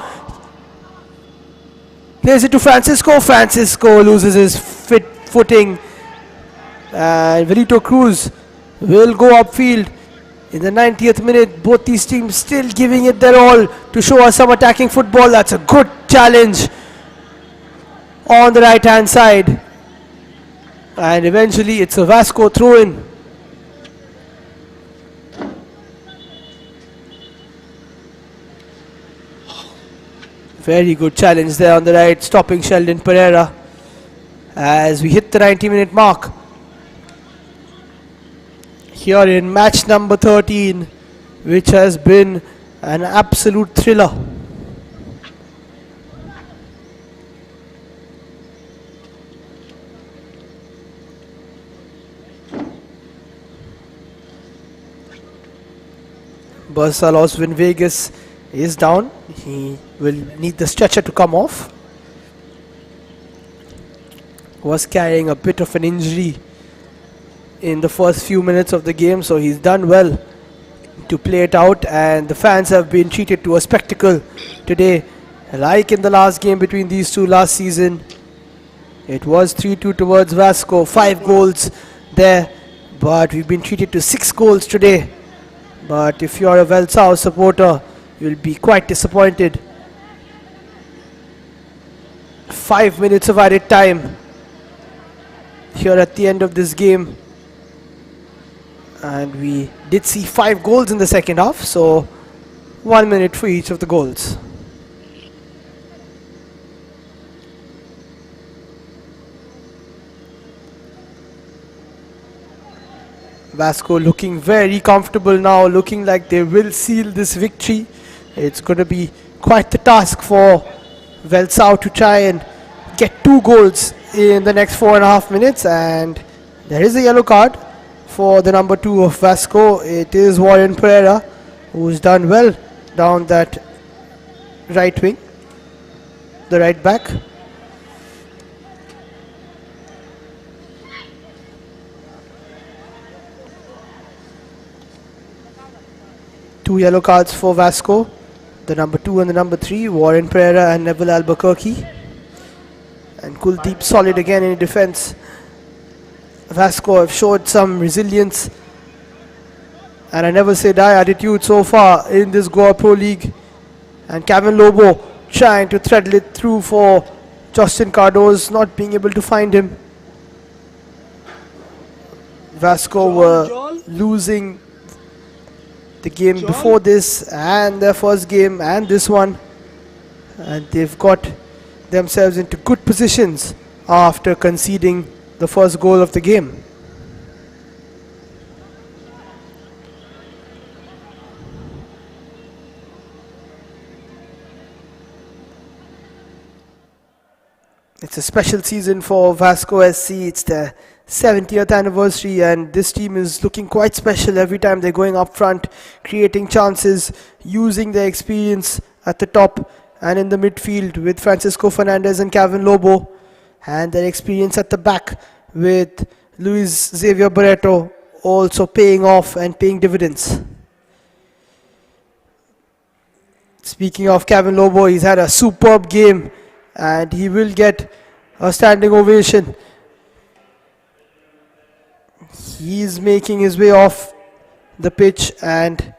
plays it to Francisco. Francisco loses his footing. And Velito Cruz will go upfield. In the 90th minute, both these teams still giving it their all to show us some attacking football. That's a good challenge on the right hand side. And eventually it's a Vasco throw in. Very good challenge there on the right, stopping Sheldon Pereira as we hit the 90-minute mark here in match number 13, which has been an absolute thriller. Barcelos Vin Vegas is down. He will need the stretcher to come off. Was carrying a bit of an injury in the first few minutes of the game, so he's done well to play it out, and the fans have been treated to a spectacle today, like in the last game between these two last season. It was 3-2 towards Vasco, 5 goals there, but we've been treated to 6 goals today. But if you're a Velsao supporter, you'll be quite disappointed. 5 minutes of added time here at the end of this game. And we did see 5 goals in the second half, so 1 minute for each of the goals. Vasco looking very comfortable now, looking like they will seal this victory. It's going to be quite the task for Velsau to try and get 2 goals in the next 4.5 minutes. And there is a yellow card for the number 2 of Vasco. It is Warren Pereira, who's done well down that right wing, the right back. Two yellow cards for Vasco, the number 2 and the number 3, Warren Pereira and Neville Albuquerque. And Kuldeep solid again in defense. Vasco have showed some resilience and a never say die attitude so far in this Goa Pro League. And Kevin Lobo trying to thread it through for Justin Cardoz, not being able to find him. Vasco were losing the game before this and their first game and this one, and they've got themselves into good positions after conceding the first goal of the game. It's a special season for Vasco SC. It's their 70th anniversary, and this team is looking quite special every time they're going up front, creating chances, using their experience at the top and in the midfield with Francisco Fernandez and Kevin Lobo, and their experience at the back with Luis Xavier Barreto also paying off and paying dividends. Speaking of Kevin Lobo, he's had a superb game and he will get a standing ovation. He's making his way off the pitch and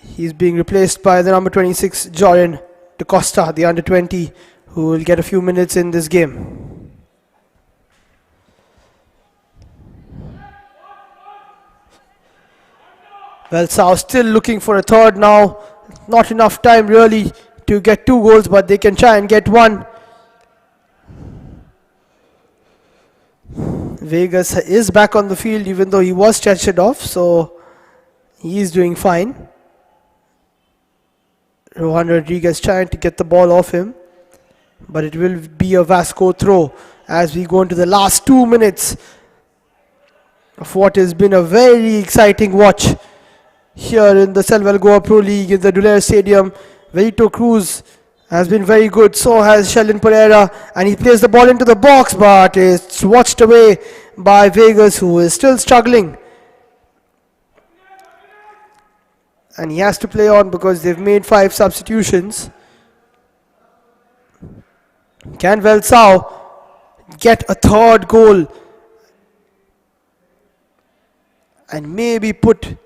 he's being replaced by the number 26 Jordan Da Costa, the under 20, who will get a few minutes in this game. Velsau still looking for a third now. Not enough time really to get 2 goals, but they can try and get 1. Vegas is back on the field even though he was stretchered off, so he is doing fine. Rohan Rodriguez trying to get the ball off him, but it will be a Vasco throw as we go into the last 2 minutes of what has been a very exciting watch here in the Selval Goa Pro League in the Dulair Stadium. Velito Cruz has been very good, so has Sheldon Pereira, and he plays the ball into the box, but it's watched away by Vegas, who is still struggling. And he has to play on because they've made 5 substitutions. Can Velsau get a third goal and maybe put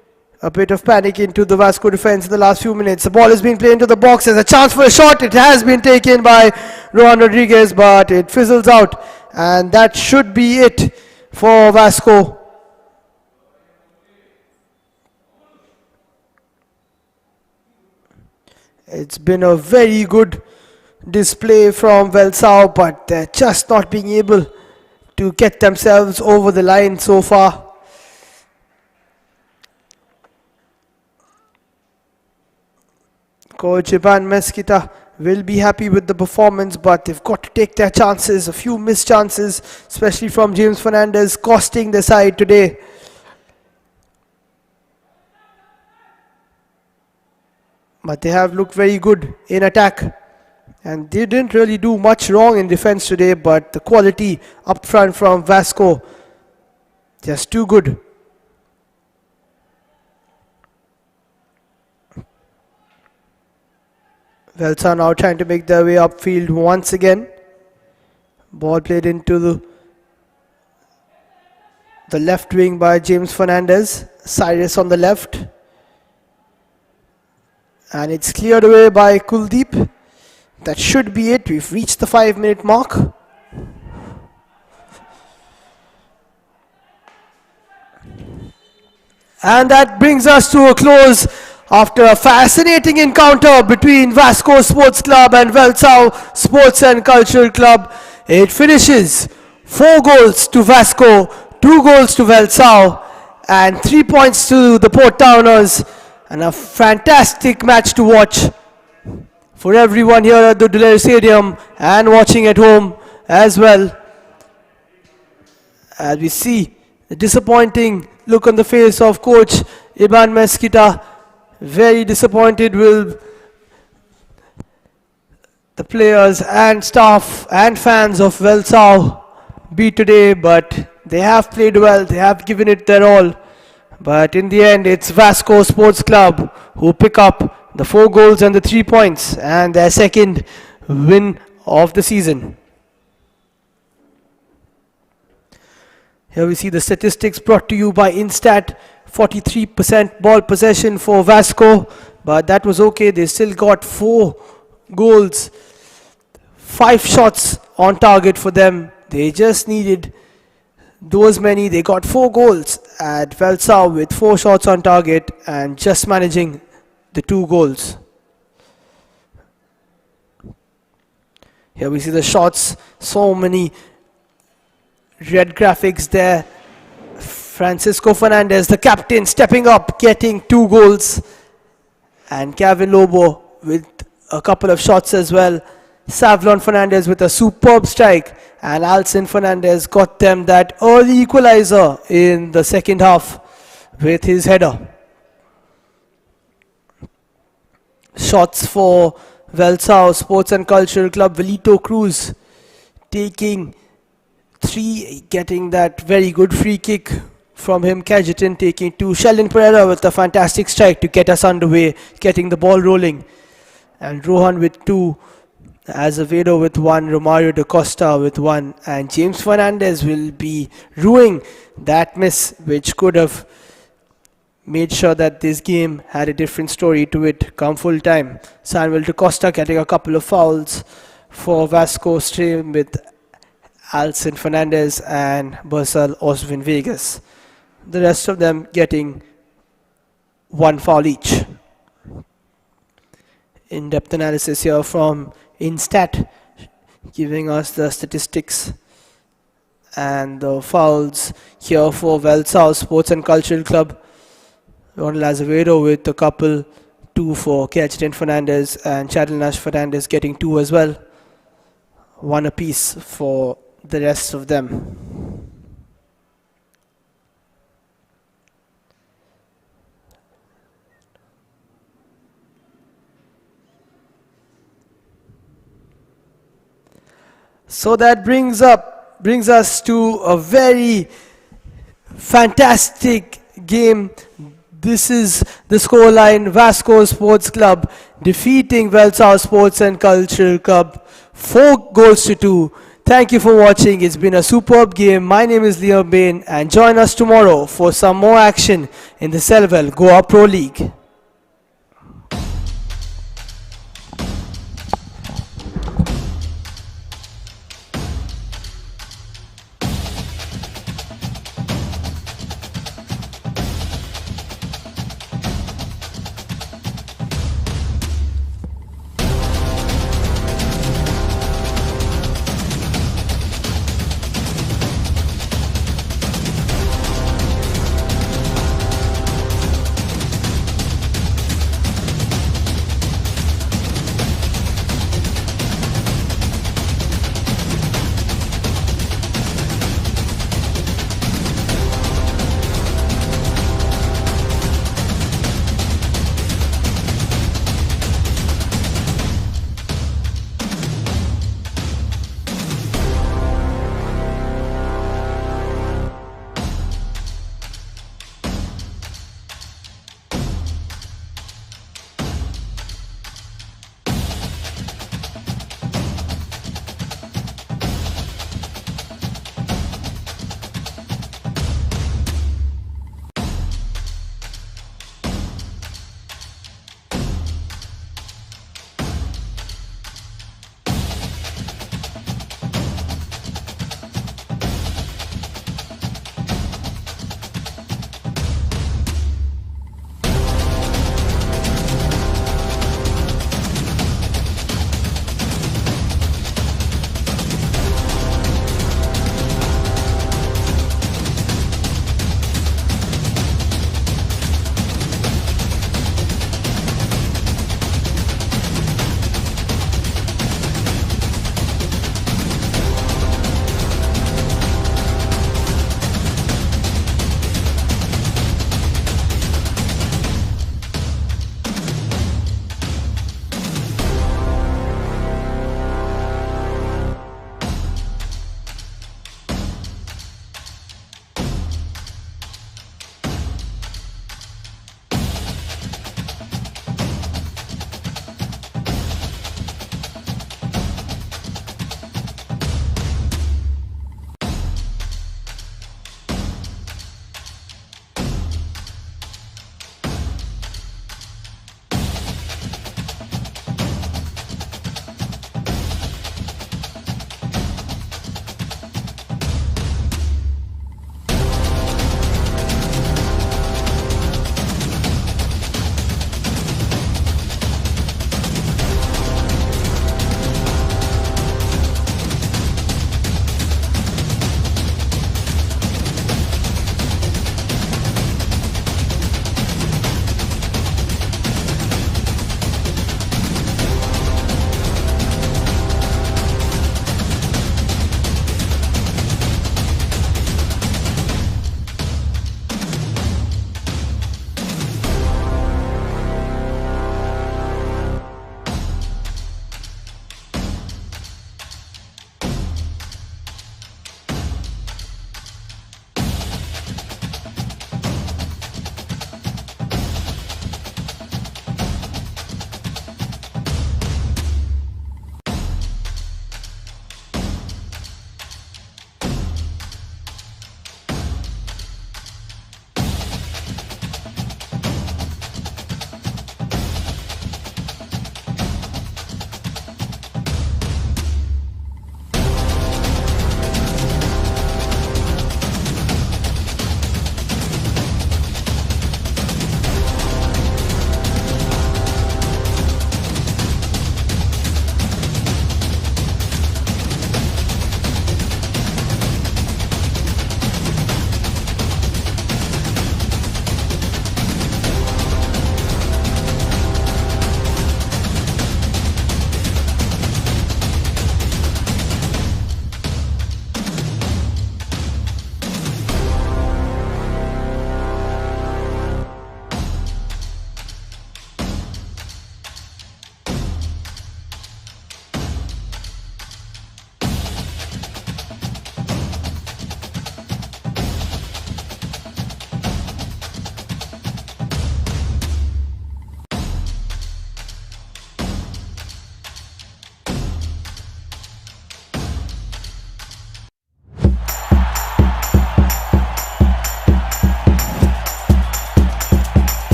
a bit of panic into the Vasco defense in the last few minutes? The ball is being played into the box. There's a chance for a shot. It has been taken by Rohan Rodriguez, but it fizzles out. And that should be it for Vasco. It's been a very good display from Velsau, but they're just not being able to get themselves over the line so far. Coach Ivan Mesquita will be happy with the performance, but they've got to take their chances. A few missed chances, especially from James Fernandez, costing the side today. But they have looked very good in attack, and they didn't really do much wrong in defense today, but the quality up front from Vasco, just too good. Velsau now trying to make their way upfield once again. Ball played into the left wing by James Fernandez. Cyrus on the left. And it's cleared away by Kuldeep. That should be it. We've reached the 5-minute mark. And that brings us to a close after a fascinating encounter between Vasco Sports Club and Velsau Sports and Culture Club. It finishes 4 goals to Vasco, 2 goals to Velsau, and 3 points to the Port Towners. And a fantastic match to watch for everyone here at the Dulere Stadium and watching at home as well. As we see the disappointing look on the face of coach Iban Mesquita, very disappointed with the players and staff and fans of Velsau be today, but they have played well, they have given it their all. But in the end, it's Vasco Sports Club who pick up the 4 goals and the 3 points and their second win of the season. Here we see the statistics brought to you by Instat. 43% ball possession for Vasco, but that was okay. They still got 4 goals, 5 shots on target for them. They just needed those many. They got 4 goals at Velsau with 4 shots on target and just managing the 2 goals. Here we see the shots, so many red graphics there. Francisco Fernandez, the captain, stepping up, getting 2 goals. And Kevin Lobo with a couple of shots as well. Savlon Fernandez with a superb strike. And Alcin Fernandez got them that early equalizer in the second half with his header. Shots for Velsau Sports and Culture Club. Velito Cruz taking 3, getting that very good free kick from him. Cajetan taking 2. Sheldon Pereira with a fantastic strike to get us underway, getting the ball rolling. And Rohan with 2. Azevedo with 1. Romario da Costa with 1. And James Fernandez will be ruining that miss, which could have made sure that this game had a different story to it come full time. Samuel da Costa getting a couple of fouls for Vasco Stream with Alcin Fernandez and Bersal Oswin Vegas. The rest of them getting 1 foul each. In-depth analysis here from Instat, giving us the statistics and the fouls here for Velsau Sports and Cultural Club. Ronald Azevedo with a couple, 2 for Cajetan Fernandez, and Chadel Nash Fernandez getting 2 as well. 1 apiece for the rest of them. So that brings us to a very fantastic game. This is the scoreline: Vasco Sports Club defeating Velsau Sports and Cultural Club 4 goals to 2. Thank you for watching. It's been a superb game. My name is Liam Bain, and join us tomorrow for some more action in the Selval Goa Pro League.